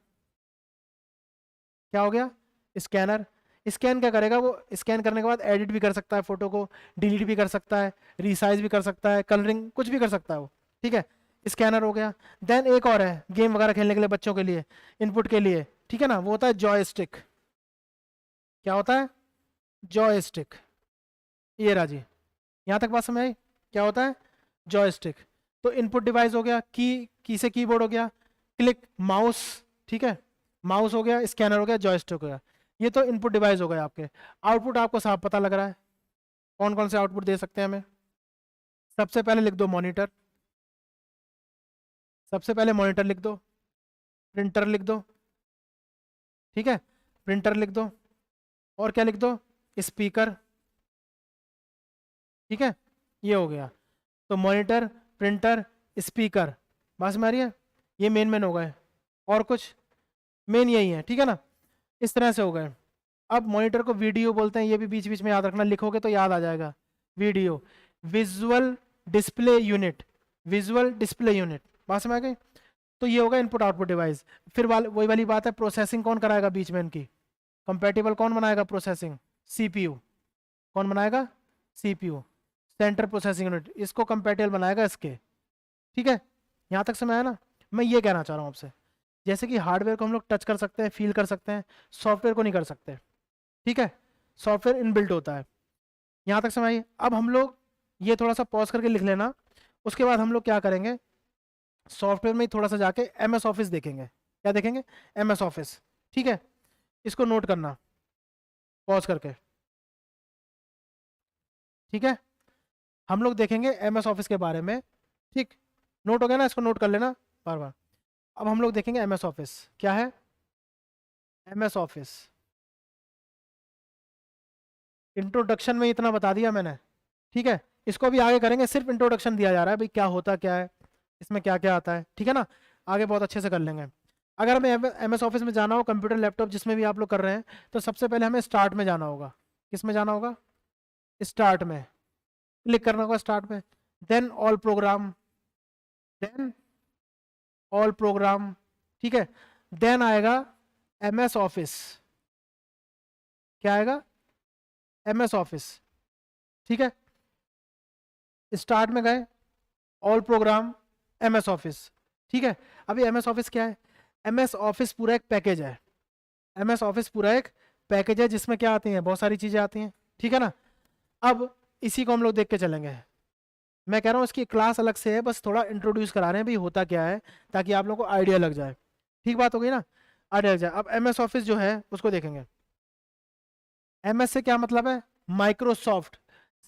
क्या हो गया, स्कैनर। स्कैन क्या करेगा, वो स्कैन करने के बाद एडिट भी कर सकता है फोटो को, डिलीट भी कर सकता है, रिसाइज भी कर सकता है, कलरिंग कुछ भी कर सकता है वो, ठीक है। स्कैनर हो गया। देन एक और है गेम वगैरह खेलने के लिए बच्चों के लिए, इनपुट के लिए, ठीक है ना, वो होता है जॉयस्टिक। क्या होता है, जॉयस्टिक। ये राजी, यहाँ तक बात समझ आई। क्या होता है, जॉयस्टिक। तो इनपुट डिवाइस हो गया, की से कीबोर्ड हो गया, क्लिक माउस, ठीक है, माउस हो गया, स्कैनर हो गया, जॉयस्टिक हो गया। ये तो इनपुट डिवाइस हो गए आपके। आउटपुट आपको साफ पता लग रहा है, कौन कौन से आउटपुट दे सकते हैं हमें। सबसे पहले लिख दो मॉनिटर, सबसे पहले मॉनिटर लिख दो, प्रिंटर लिख दो, ठीक है, प्रिंटर लिख दो, और क्या लिख दो, स्पीकर, ठीक है। ये हो गया, तो मॉनिटर, प्रिंटर, स्पीकर, बात में आ रही है। ये मेन हो गए, और कुछ मेन यही है, ठीक है ना। इस तरह से हो गए। अब मॉनिटर को वीडियो बोलते हैं, ये भी बीच बीच में याद रखना, लिखोगे तो याद आ जाएगा। Video, visual display unit, visual display unit, बात समझ आ गई। तो ये होगा इनपुट आउटपुट डिवाइस। फिर वही वाली बात है, प्रोसेसिंग कौन कराएगा बीच में इनकी, कंपैटिबल कौन बनाएगा प्रोसेसिंग, सीपीयू। कौन बनाएगा, सीपीयू, सेंटर प्रोसेसिंग यूनिट, इसको कंपैटिबल बनाएगा इसके, ठीक है। यहाँ तक समझ आया ना। मैं ये कहना चाह रहा हूँ आपसे, जैसे कि हार्डवेयर को हम लोग टच कर सकते हैं, फील कर सकते हैं, सॉफ्टवेयर को नहीं कर सकते, ठीक है। सॉफ्टवेयर इनबिल्ट होता है। यहाँ तक समझ आई। अब हम लोग ये थोड़ा सा पॉज करके लिख लेना, उसके बाद हम लोग क्या करेंगे, सॉफ्टवेयर में ही थोड़ा सा जाके एमएस ऑफिस देखेंगे। क्या देखेंगे, एमएस ऑफिस, ठीक है। इसको नोट करना पॉज करके, ठीक है। हम लोग देखेंगे एमएस ऑफिस के बारे में, ठीक। नोट हो गया ना, इसको नोट कर लेना बार बार। अब हम लोग देखेंगे एमएस ऑफिस क्या है, एमएस ऑफिस। इंट्रोडक्शन में इतना बता दिया मैंने, ठीक है। इसको भी आगे करेंगे, सिर्फ इंट्रोडक्शन दिया जा रहा है भाई, क्या होता क्या है, इसमें क्या क्या आता है, ठीक है ना। आगे बहुत अच्छे से कर लेंगे। अगर हमें एमएस ऑफिस में जाना हो, कंप्यूटर लैपटॉप जिसमें भी आप लोग कर रहे हैं, तो सबसे पहले हमें स्टार्ट में जाना होगा। किस में जाना होगा, स्टार्ट में, क्लिक करना होगा स्टार्ट में। Then all program, then all program, ठीक है। देन आएगा एमएस ऑफिस। क्या आएगा, एमएस ऑफिस, ठीक है। स्टार्ट में गए, ऑल प्रोग्राम, एमएस ऑफिस, ठीक है। अभी एमएस ऑफिस क्या है, एमएस ऑफिस पूरा एक पैकेज है। एमएस ऑफिस पूरा एक पैकेज है जिसमें क्या आती हैं, बहुत सारी चीजें आती हैं, ठीक है ना। अब इसी को हम लोग देख के चलेंगे। मैं कह रहा हूँ इसकी क्लास अलग से है, बस थोड़ा इंट्रोड्यूस करा रहे हैं भाई होता क्या है, ताकि आप लोगों को आइडिया लग जाए। ठीक बात हो गई ना, आइडिया लग जाए। अब एमएस ऑफिस जो है उसको देखेंगे। एमएस से क्या मतलब है, माइक्रोसॉफ्ट।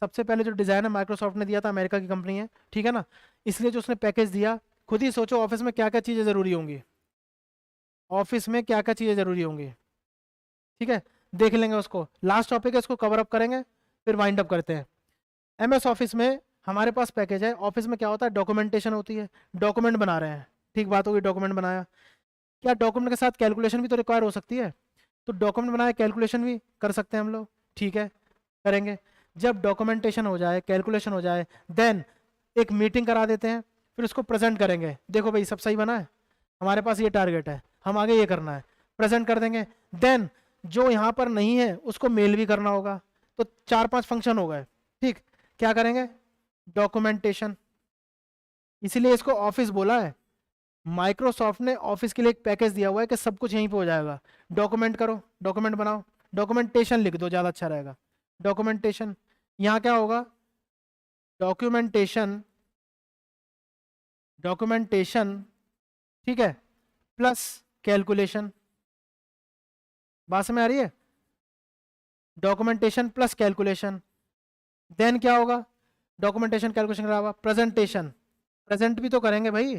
सबसे पहले जो डिजाइन है माइक्रोसॉफ्ट ने दिया था, अमेरिका की कंपनी है, ठीक है ना। इसलिए जो उसने पैकेज दिया, खुद ही सोचो ऑफिस में क्या क्या चीज़ें ज़रूरी होंगी, ऑफिस में क्या क्या चीज़ें ज़रूरी होंगी, ठीक है। देख लेंगे उसको, लास्ट टॉपिक है, इसको कवर अप करेंगे, फिर वाइंड अप करते हैं। एमएस ऑफिस में हमारे पास पैकेज है। ऑफिस में क्या होता है, डॉक्यूमेंटेशन होती है, डॉक्यूमेंट बना रहे हैं, ठीक बात होगी, डॉक्यूमेंट बनाया। क्या डॉक्यूमेंट के साथ कैलकुलेशन भी तो रिक्वायर हो सकती है, तो डॉक्यूमेंट बनाया, कैलकुलेशन भी कर सकते हैं हम लोग, ठीक है, करेंगे। जब डॉक्यूमेंटेशन हो जाए, कैलकुलेशन हो जाए, देन एक मीटिंग करा देते हैं, फिर उसको प्रेजेंट करेंगे, देखो भाई सब सही बना है, हमारे पास ये टारगेट है, हम आगे ये करना है, प्रेजेंट कर देंगे। देन जो यहाँ पर नहीं है उसको मेल भी करना होगा, तो 4-5 फंक्शन हो गए, ठीक। क्या करेंगे, डॉक्यूमेंटेशन, इसीलिए इसको ऑफिस बोला है। माइक्रोसॉफ्ट ने ऑफिस के लिए एक पैकेज दिया हुआ है कि सब कुछ यहीं पे हो जाएगा। डॉक्यूमेंट करो, डॉक्यूमेंट बनाओ, डॉक्यूमेंटेशन लिख दो, ज़्यादा अच्छा रहेगा। डॉक्यूमेंटेशन, यहाँ क्या होगा, डॉक्यूमेंटेशन, डॉक्यूमेंटेशन, ठीक है, प्लस कैलकुलेशन। बात समझ आ रही है? Documentation plus calculation. देन क्या होगा, डॉक्यूमेंटेशन कैलकुलेशन के अलावा प्रेजेंटेशन, प्रेजेंट भी तो करेंगे भाई,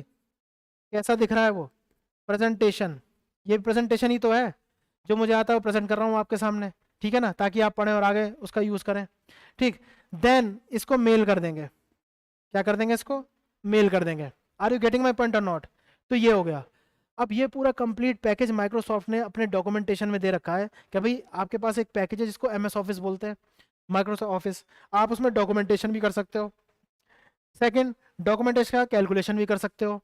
कैसा दिख रहा है वो प्रेजेंटेशन, ये प्रेजेंटेशन ही तो है, जो मुझे आता है वो प्रेजेंट कर रहा हूँ आपके सामने, ठीक है ना, ताकि आप पढ़ें और आगे उसका यूज करें। ठीक, देन इसको मेल कर देंगे, क्या कर देंगे, इसको मेल कर देंगे। Are you getting my point or not? तो ये हो गया। अब ये पूरा कंप्लीट पैकेज माइक्रोसॉफ्ट ने अपने डॉक्यूमेंटेशन में दे रखा है कि भाई आपके पास एक पैकेज है जिसको एमएस ऑफिस बोलते हैं, माइक्रोसॉफ्ट ऑफिस, आप उसमें डॉक्यूमेंटेशन भी कर सकते हो, सेकंड डॉक्यूमेंटेशन का कैलकुलेशन भी कर सकते हो,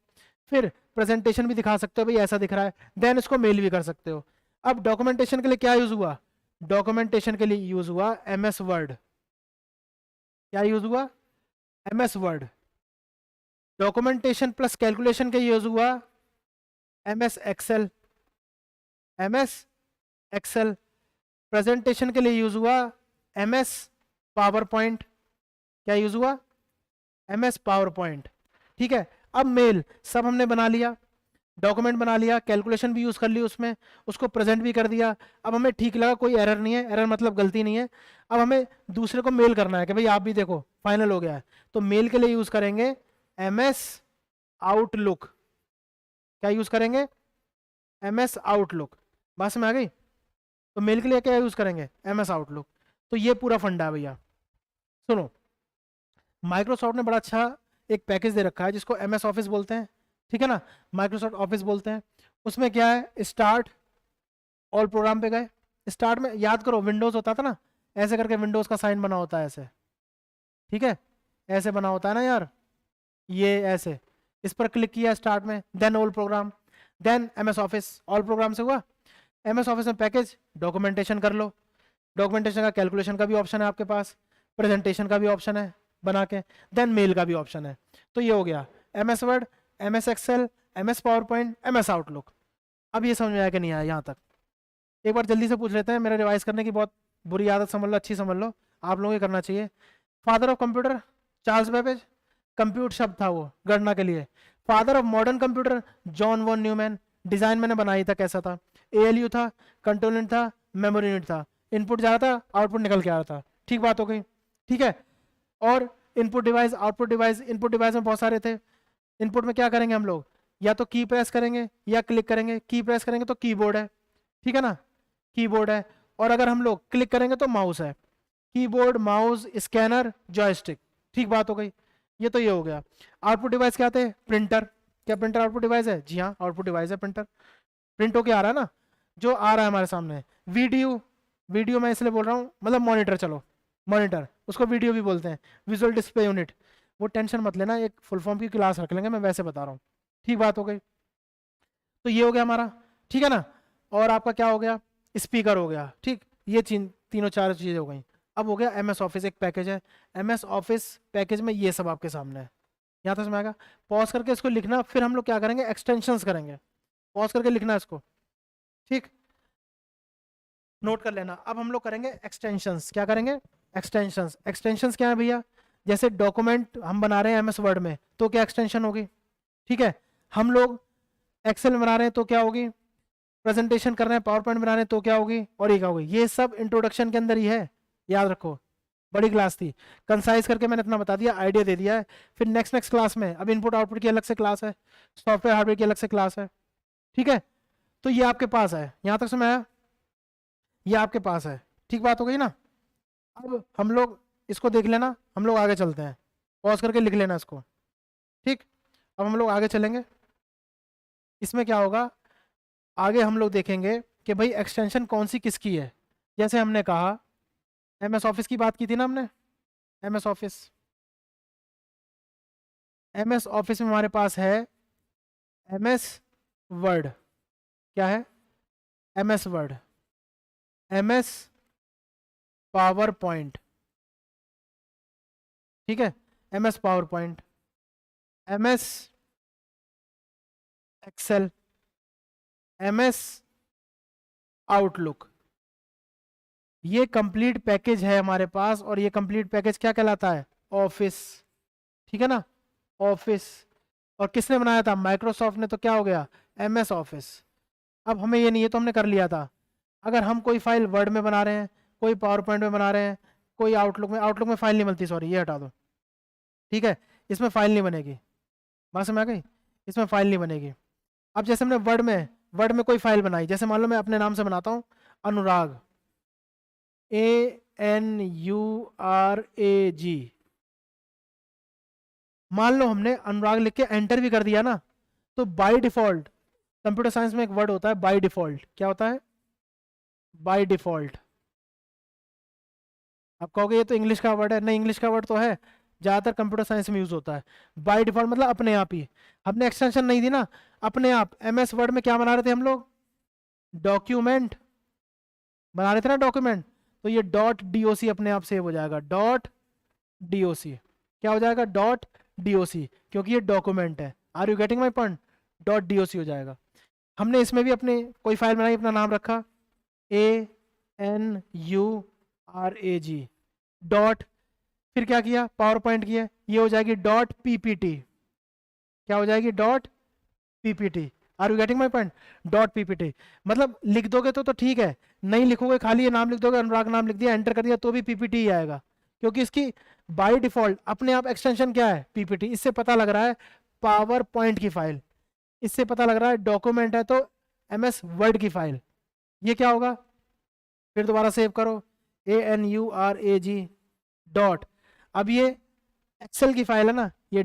फिर प्रेजेंटेशन भी दिखा सकते हो भाई ऐसा दिख रहा है, देन इसको मेल भी कर सकते हो। अब डॉक्यूमेंटेशन के लिए क्या यूज हुआ, डॉक्यूमेंटेशन के लिए यूज हुआ एमएस वर्ड। क्या यूज हुआ, MS Word. Documentation plus calculation के यूज हुआ MS Excel, MS Excel. Presentation के लिए यूज हुआ एमएस पावर पॉइंट। क्या यूज हुआ, एमएस पावर पॉइंट। ठीक है, अब मेल सब हमने बना लिया, डॉक्यूमेंट बना लिया, कैलकुलेशन भी यूज कर ली उसमें, उसको प्रेजेंट भी कर दिया। अब हमें ठीक लगा, कोई एरर नहीं है, एरर मतलब गलती नहीं है। अब हमें दूसरे को मेल करना है कि भाई आप भी देखो फाइनल हो गया है, तो मेल के लिए यूज करेंगे एमएस आउटलुक। क्या यूज करेंगे, एमएस आउटलुक। बात समझ आ गई? तो मेल के लिए क्या यूज करेंगे, एमएस आउटलुक। तो ये पूरा फंडा है भैया। सुनो, माइक्रोसॉफ्ट ने बड़ा अच्छा एक पैकेज दे रखा है जिसको एमएस ऑफिस बोलते हैं, ठीक है ना, माइक्रोसॉफ्ट ऑफिस बोलते हैं। उसमें क्या है, स्टार्ट, ऑल प्रोग्राम पे गए, स्टार्ट में याद करो विंडोज होता था ना, ऐसे करके विंडोज का साइन बना होता है ऐसे, ठीक है, ऐसे बना होता है ना यार, ये ऐसे, इस पर क्लिक किया स्टार्ट में, then all program, then MS Office, all program से हुआ। एमएस ऑफिस में पैकेज, डॉक्यूमेंटेशन कर लो, डॉक्यूमेंटेशन का कैलकुलेशन का भी ऑप्शन है आपके पास, प्रेजेंटेशन का भी ऑप्शन है बना के, देन मेल का भी ऑप्शन है। तो ये हो गया MS Word, MS Excel, MS PowerPoint, MS Outlook. अब ये समझ में आया कि नहीं आया यहाँ तक? एक बार जल्दी से पूछ लेते हैं, मेरा रिवाइज करने की बहुत बुरी आदत समझ लो, अच्छी समझ लो, आप लोगों को करना चाहिए। Father of computer Charles Babbage, compute शब्द था वो गणना के लिए। Father of modern computer John von Neumann, design मैंने बनाई था कैसा था, एएलयू था, कंट्रोल यूनिट था, मेमोरी यूनिट था, इनपुट जा रहा था, आउटपुट निकल के आ रहा था। ठीक बात हो गई, ठीक है। और input device, output device, input device में बहुत सारे थे। इनपुट में क्या करेंगे हम लोग, या तो की प्रेस करेंगे या क्लिक करेंगे, की प्रेस करेंगे तो कीबोर्ड है, ठीक है ना, कीबोर्ड है, और अगर हम लोग क्लिक करेंगे तो माउस है, कीबोर्ड, माउस, स्कैनर, जॉयस्टिक। ठीक बात हो गई, ये तो ये हो गया। आउटपुट डिवाइस क्या थे, प्रिंटर। क्या प्रिंटर आउटपुट डिवाइस है? जी हाँ, आउटपुट डिवाइस है प्रिंटर, प्रिंट होके आ रहा है ना, जो आ रहा है हमारे सामने। वीडियो, वीडियो मैं इसलिए बोल रहा हूँ, मतलब मॉनिटर, चलो मॉनिटर, उसको वीडियो भी बोलते हैं, विजुअल डिस्प्ले यूनिट। वो टेंशन मत लेना, एक फुल फॉर्म की क्लास रख लेंगे, मैं वैसे बता रहा हूँ। ठीक बात हो गई, तो ये हो गया हमारा, ठीक है ना। और आपका क्या हो गया, स्पीकर हो गया, ठीक, ये तीनों चार चीज़ें हो गई। अब हो गया एमएस ऑफिस, एक पैकेज है, एमएस ऑफिस पैकेज में ये सब आपके सामने है। यहाँ तक समझ आएगा? पॉज करके इसको लिखना, फिर हम लोग क्या करेंगे, एक्सटेंशंस करेंगे। पॉज करके लिखना इसको, ठीक, नोट कर लेना। अब हम लोग करेंगे एक्सटेंशंस। क्या करेंगे, एक्सटेंशंस। एक्सटेंशंस क्या है भैया, जैसे डॉक्यूमेंट हम बना रहे हैं एमएस वर्ड में तो क्या एक्सटेंशन होगी, ठीक है। हम लोग एक्सेल में बना रहे हैं तो क्या होगी, प्रेजेंटेशन कर रहे हैं, पावर पॉइंट बना रहे हैं तो क्या होगी, और ये क्या होगी। ये सब इंट्रोडक्शन के अंदर ही है, याद रखो, बड़ी क्लास थी, कंसाइज करके मैंने इतना बता दिया, आइडिया दे दिया है। फिर नेक्स्ट नेक्स्ट क्लास में, अब इनपुट आउटपुट की अलग से क्लास है, सॉफ्टवेयर हार्डवेयर की अलग से क्लास है, ठीक है। तो ये आपके पास है, यहाँ तक समझ आया, ये आपके पास है, ठीक बात हो गई ना। अब हम लोग इसको देख लेना, हम लोग आगे चलते हैं, पॉज करके लिख लेना इसको, ठीक। अब हम लोग आगे चलेंगे, इसमें क्या होगा, आगे हम लोग देखेंगे कि भाई एक्सटेंशन कौन सी किसकी है। जैसे हमने कहा एमएस ऑफिस की बात की थी ना हमने, एमएस ऑफिस, एमएस ऑफिस में हमारे पास है एमएस वर्ड। क्या है, MS Word, MS PowerPoint, ठीक है, MS PowerPoint, MS Excel, MS Outlook, ये कंप्लीट पैकेज है हमारे पास। और ये कंप्लीट पैकेज क्या कहलाता है? ऑफिस। ठीक है ना, ऑफिस। और किसने बनाया था? माइक्रोसॉफ्ट ने। तो क्या हो गया? MS office. अब हमें ये नहीं है तो हमने कर लिया था। अगर हम कोई फाइल वर्ड में बना रहे हैं, कोई पावर पॉइंट में बना रहे हैं, कोई आउटलुक में फाइल नहीं बनती, सॉरी ये हटा दो। ठीक है, इसमें फाइल नहीं बनेगी। बात समझ आ गई? इसमें फाइल नहीं बनेगी। अब जैसे हमने वर्ड में कोई फाइल बनाई, जैसे मान लो मैं अपने नाम से बनाता हूँ, अनुराग, ANURAG। मान लो हमने अनुराग लिख के एंटर भी कर दिया ना, तो बाय डिफॉल्ट कंप्यूटर साइंस में एक वर्ड होता है बाय डिफॉल्ट। क्या होता है? By default. आप कहोगे ये तो इंग्लिश का वर्ड है। नहीं, इंग्लिश का वर्ड तो है, ज़्यादातर कंप्यूटर साइंस में यूज होता है। बाय डिफॉल्ट मतलब अपने आप ही। हमने एक्सटेंशन नहीं दी ना, अपने आप। MS वर्ड में क्या बना रहे थे हम लोग? डॉक्यूमेंट बना रहे थे ना, डॉक्यूमेंट। तो ये .doc अपने आप सेव हो जाएगा। .doc क्या हो जाएगा? .doc, क्योंकि ये डॉक्यूमेंट है। Are you getting my point? .doc हो जाएगा। हमने इसमें भी अपने कोई फाइल बनाई, अपना नाम रखा ANURAG डॉट, फिर क्या किया? पावर पॉइंट किया, ये हो जाएगी .ppt। क्या हो जाएगी? .ppt। Are you getting my point? .ppt मतलब लिख दोगे तो ठीक है, नहीं लिखोगे, खाली ये नाम लिख दोगे, अनुराग नाम लिख दिया, एंटर कर दिया, तो भी PPT ही आएगा, क्योंकि इसकी बाय डिफॉल्ट अपने आप एक्सटेंशन क्या है? PPT। इससे पता लग रहा है पावर पॉइंट की फाइल, इससे पता लग रहा है डॉक्यूमेंट है तो MS वर्ड की फाइल। ये क्या होगा? फिर दोबारा सेव करो, ANURAG डॉट। अब ये एक्सेल की फाइल है ना, ये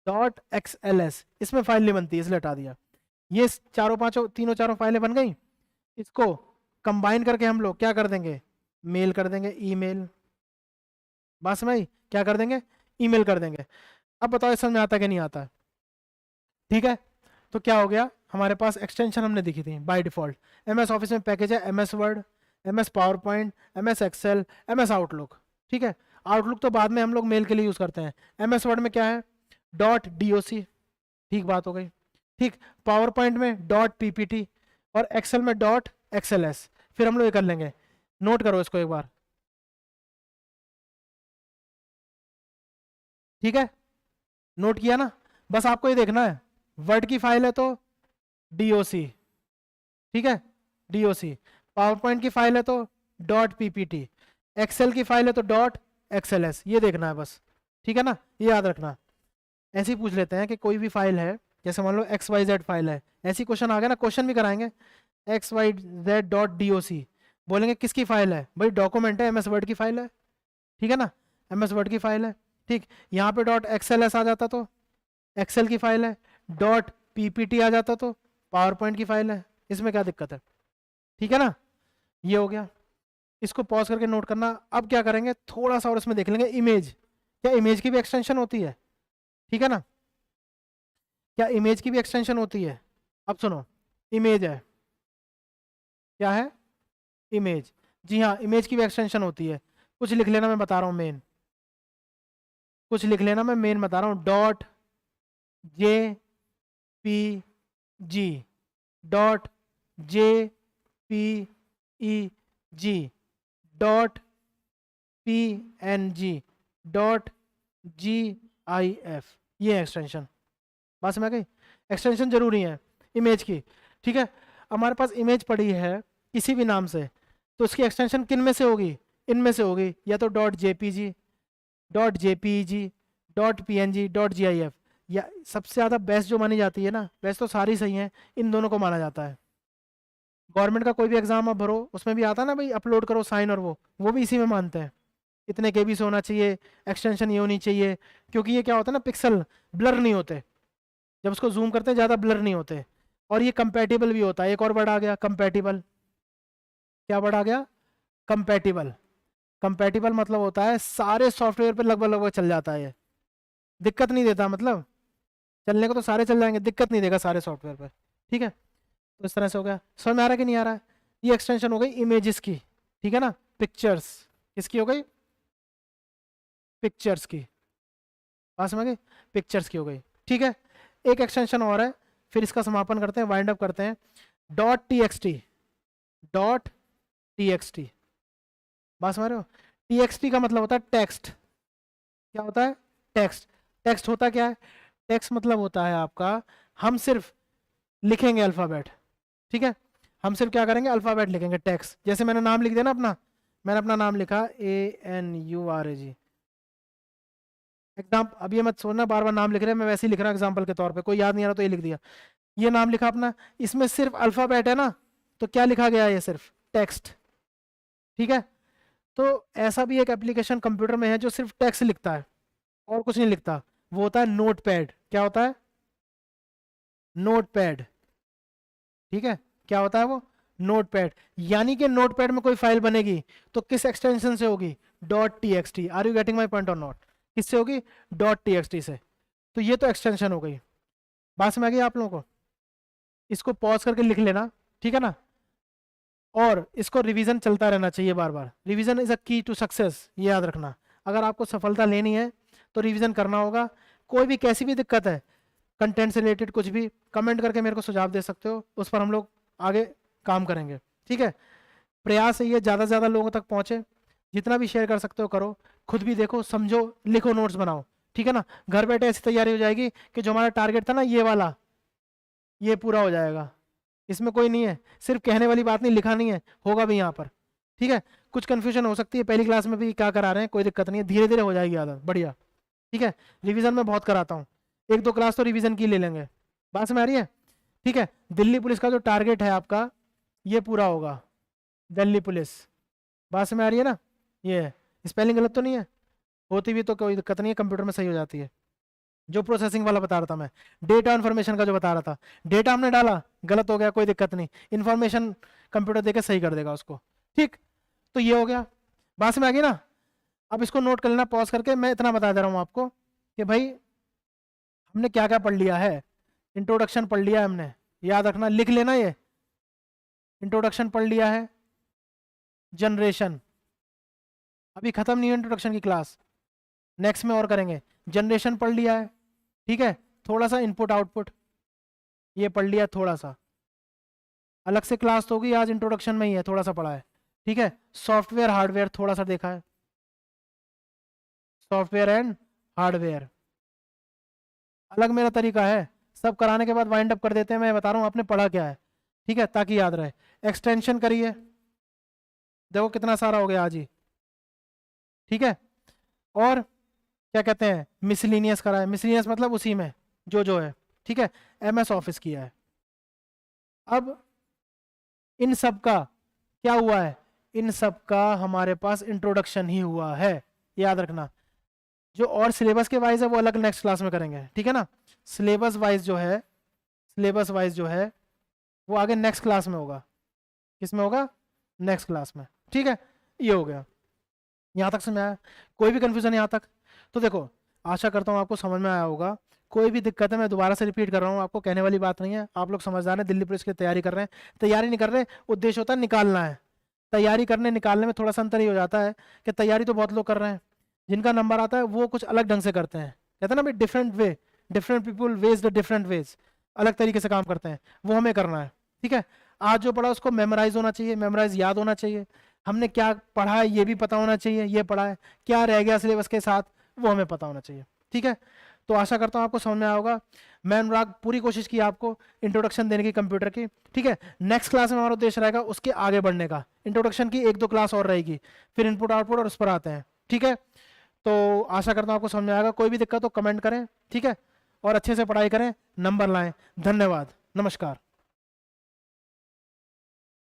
.xls इसमें फाइल नहीं बनती, इसलिए हटा दिया। ये तीनों चारों फाइलें बन गई। इसको कंबाइन करके हम लोग क्या कर देंगे? मेल कर देंगे, ईमेल। बात समझ? क्या कर देंगे? ईमेल कर देंगे। अब बताओ समझ में आता कि नहीं आता? ठीक है, तो क्या हो गया? हमारे पास एक्सटेंशन हमने दिखी थी बाय डिफॉल्ट। MS ऑफिस में पैकेज है MS Word, MS PowerPoint, MS Excel, MS Outlook. ठीक है, आउटलुक तो बाद में हम लोग मेल के लिए यूज़ करते हैं। MS वर्ड में क्या है? .doc। ठीक बात हो गई। ठीक, पावर पॉइंट में .ppt और एक्सेल में .xls। फिर हम लोग ये कर लेंगे, नोट करो इसको एक बार। ठीक है, नोट किया ना? बस आपको ये देखना है, वर्ड की फाइल है तो DOC। ठीक है, DOC। पावर पॉइंट की फाइल है तो .ppt, एक्सेल की फाइल है तो .xls। ये देखना है बस। ठीक है ना, ये याद रखना। ऐसे ही पूछ लेते हैं कि कोई भी फाइल है, जैसे मान लो XYZ फाइल है, ऐसी क्वेश्चन आ गया ना, क्वेश्चन भी कराएंगे। XYZ.doc बोलेंगे किसकी फाइल है? भाई डॉक्यूमेंट है, MS वर्ड की फाइल है। ठीक है ना, MS वर्ड की फाइल है। ठीक, यहाँ पे .xls आ जाता तो एक्सेल की फाइल है, .ppt आ जाता तो पावर पॉइंट की फाइल है। इसमें क्या दिक्कत है? ठीक है ना, ये हो गया। इसको पॉज करके नोट करना। अब क्या करेंगे, थोड़ा सा और इसमें देख लेंगे इमेज। क्या इमेज की भी एक्सटेंशन होती है? ठीक है ना, क्या इमेज की भी एक्सटेंशन होती है? अब सुनो, इमेज है, क्या है? इमेज। जी हाँ, इमेज की भी एक्सटेंशन होती है। कुछ लिख लेना, मैं बता रहा हूँ मेन, कुछ लिख लेना, मैं मेन बता रहा हूँ। .jpg .jpeg .png .gif, ये एक्सटेंशन। बात समझ गई? एक्सटेंशन जरूरी है इमेज की। ठीक है, हमारे पास इमेज पड़ी है किसी भी नाम से, तो उसकी एक्सटेंशन किन में से होगी? इनमें से होगी, या तो .jpg .jpeg .png .gif, या सबसे ज़्यादा बेस्ट जो मानी जाती है ना, बेस्ट तो सारी सही हैं, इन दोनों को माना जाता है। गवर्नमेंट का कोई भी एग्जाम आप भरो, उसमें भी आता है ना भाई, अपलोड करो साइन, और वो भी इसी में मानते हैं। इतने KB से होना चाहिए, एक्सटेंशन ये होनी चाहिए, क्योंकि ये क्या होता है ना, पिक्सल ब्लर नहीं होते, जब उसको जूम करते हैं ज़्यादा ब्लर नहीं होते। और ये कंपैटिबल भी होता है। एक और वर्ड आ गया, कंपैटिबल। क्या वर्ड आ गया? कंपैटिबल। कंपैटिबल मतलब होता है सारे सॉफ्टवेयर पे लगभग लगभग चल जाता है, ये दिक्कत नहीं देता। मतलब चलने को तो सारे चल जाएंगे, दिक्कत नहीं देगा सारे सॉफ्टवेयर पर। ठीक है, तो इस तरह से हो गया। समझ में आ रहा है कि नहीं आ रहा है? ये एक्सटेंशन हो गई इमेजेस की। ठीक है ना, पिक्चर्स किसकी हो गई? पिक्चर्स की। बात समझ गई? पिक्चर्स की हो गई। ठीक है, एक एक्सटेंशन और है, फिर इसका समापन करते हैं, वाइंड अप करते हैं। .txt, बात समझ रहे हो? txt का मतलब होता है टेक्स्ट। क्या होता है? टेक्स्ट। टेक्स्ट होता क्या है? टेक्स्ट मतलब होता है आपका, हम सिर्फ लिखेंगे अल्फ़ाबेट, ठीक है, हम सिर्फ क्या करेंगे, अल्फ़ाबेट लिखेंगे, टेक्स्ट। जैसे मैंने नाम लिख दिया ना अपना, मैंने अपना नाम लिखा ANURAG। एग्जाम, अब ये मत सोचना बार बार नाम लिख रहे हैं, मैं वैसे ही लिख रहा हूँ एग्जाम्पल के तौर पे, कोई याद नहीं आ रहा तो ये लिख दिया। ये नाम लिखा अपना, इसमें सिर्फ अल्फ़ाबेट है ना, तो क्या लिखा गया है? ये सिर्फ टेक्स्ट, ठीक है। तो ऐसा भी एक एप्लीकेशन कंप्यूटर में है जो सिर्फ टेक्स्ट लिखता है और कुछ नहीं लिखता, वो होता है नोटपैड। क्या होता है? नोटपैड, ठीक है। क्या होता है वो? नोटपैड। यानी कि नोटपैड में कोई फाइल बनेगी तो किस एक्सटेंशन से होगी? .txt। Are you getting my point or not? किससे होगी? .txt से। तो ये तो एक्सटेंशन हो गई। बात समझ आ गई आप लोगों को? इसको पॉज करके लिख लेना, ठीक है ना। और इसको रिवीजन चलता रहना चाहिए बार बार। रिवीजन इज अ की टू सक्सेस, ये याद रखना। अगर आपको सफलता लेनी है तो रिवीजन करना होगा। कोई भी कैसी भी दिक्कत है, कंटेंट से रिलेटेड कुछ भी, कमेंट करके मेरे को सुझाव दे सकते हो, उस पर हम लोग आगे काम करेंगे, ठीक है। प्रयास है ये ज़्यादा से ज़्यादा लोगों तक पहुँचे, जितना भी शेयर कर सकते हो करो, खुद भी देखो, समझो, लिखो, नोट्स बनाओ, ठीक है ना। घर बैठे ऐसी तैयारी हो जाएगी कि जो हमारा टारगेट था ना ये वाला, ये पूरा हो जाएगा। इसमें कोई नहीं है, सिर्फ कहने वाली बात नहीं, लिखा नहीं है, होगा भी यहाँ पर, ठीक है। कुछ कन्फ्यूजन हो सकती है, पहली क्लास में भी क्या करा रहे हैं, कोई दिक्कत नहीं है, धीरे धीरे हो जाएगी आदत, बढ़िया, ठीक है। रिवीजन में बहुत कराता हूँ, 1-2 क्लास तो रिवीजन की ले लेंगे। बात में आ रही है? ठीक है। दिल्ली पुलिस का जो टारगेट है आपका, ये पूरा होगा, दिल्ली पुलिस। बात में आ रही है ना? ये है, स्पेलिंग गलत तो नहीं है? होती भी तो कोई दिक्कत नहीं है, कंप्यूटर में सही हो जाती है। जो प्रोसेसिंग वाला बता रहा था मैं, डेटा इन्फॉर्मेशन का जो बता रहा था, डेटा हमने डाला, गलत हो गया, कोई दिक्कत नहीं, इन्फॉर्मेशन कंप्यूटर देके सही कर देगा उसको, ठीक। तो ये हो गया, बात में आ गई ना। अब इसको नोट कर लेना, पॉज करके। मैं इतना बता दे रहा हूँ आपको कि भाई हमने क्या क्या पढ़ लिया है। इंट्रोडक्शन पढ़ लिया है हमने, याद रखना, लिख लेना ये। इंट्रोडक्शन पढ़ लिया है, जनरेशन अभी खत्म नहीं है, इंट्रोडक्शन की क्लास नेक्स्ट में और करेंगे। जनरेशन पढ़ लिया है, ठीक है। थोड़ा सा इनपुट आउटपुट ये पढ़ लिया, थोड़ा सा अलग से क्लास तो होगी, आज इंट्रोडक्शन में ही है, थोड़ा सा पढ़ा है, ठीक है। सॉफ्टवेयर हार्डवेयर थोड़ा सा देखा है, सॉफ्टवेयर एंड हार्डवेयर अलग मेरा तरीका है। सब कराने के बाद वाइंड अप कर देते हैं, मैं बता रहा हूँ आपने पढ़ा क्या है, ठीक है, ताकि याद रहे। एक्सटेंशन करिए, देखो कितना सारा हो गया आज ही, ठीक है। और क्या कहते हैं, मिसलिनियस करा है, मिसलिनियस मतलब उसी में जो है, ठीक है। MS ऑफिस किया है। अब इन सब का क्या हुआ है? इन सब का हमारे पास इंट्रोडक्शन ही हुआ है, याद रखना। जो और सिलेबस के वाइज है वो अलग नेक्स्ट क्लास में करेंगे, ठीक है ना। सिलेबस वाइज जो है वो आगे नेक्स्ट क्लास में होगा। किस में होगा? नेक्स्ट क्लास में, ठीक है। ये हो गया, यहाँ तक समझ आया? कोई भी कंफ्यूजन यहाँ तक? तो देखो, आशा करता हूँ आपको समझ में आया होगा। कोई भी दिक्कत है, मैं दोबारा से रिपीट कर रहा हूँ, आपको कहने वाली बात नहीं है। आप लोग समझदार हैं, दिल्ली पुलिस की तैयारी कर रहे हैं, तैयारी नहीं कर रहे, उद्देश्य होता है निकालना है। तैयारी करने निकालने में थोड़ा सा अंतर ही हो जाता है कि तैयारी तो बहुत लोग कर रहे हैं, जिनका नंबर आता है वो कुछ अलग ढंग से करते हैं। कहते हैं ना भाई, different way, different people ways the different ways, अलग तरीके से काम करते हैं, वो हमें करना है, ठीक है। आज जो पढ़ा उसको मेमोराइज होना चाहिए, मेमोराइज याद होना चाहिए। हमने क्या पढ़ा है ये भी पता होना चाहिए, ये पढ़ा है, क्या रह गया सिलेबस के साथ वो हमें पता होना चाहिए, ठीक है। तो आशा करता हूँ आपको समझ में आया होगा। मैं अनुराग पूरी कोशिश की आपको इंट्रोडक्शन देने की कंप्यूटर की, ठीक है। नेक्स्ट क्लास में हमारा उद्देश्य रहेगा उसके आगे बढ़ने का। इंट्रोडक्शन की 1-2 क्लास और रहेगी, फिर इनपुट आउटपुट और उस पर आते हैं, ठीक है। तो आशा करता हूँ आपको समझ में आएगा। कोई भी दिक्कत हो कमेंट करें, ठीक है, और अच्छे से पढ़ाई करें, नंबर लाएं। धन्यवाद, नमस्कार।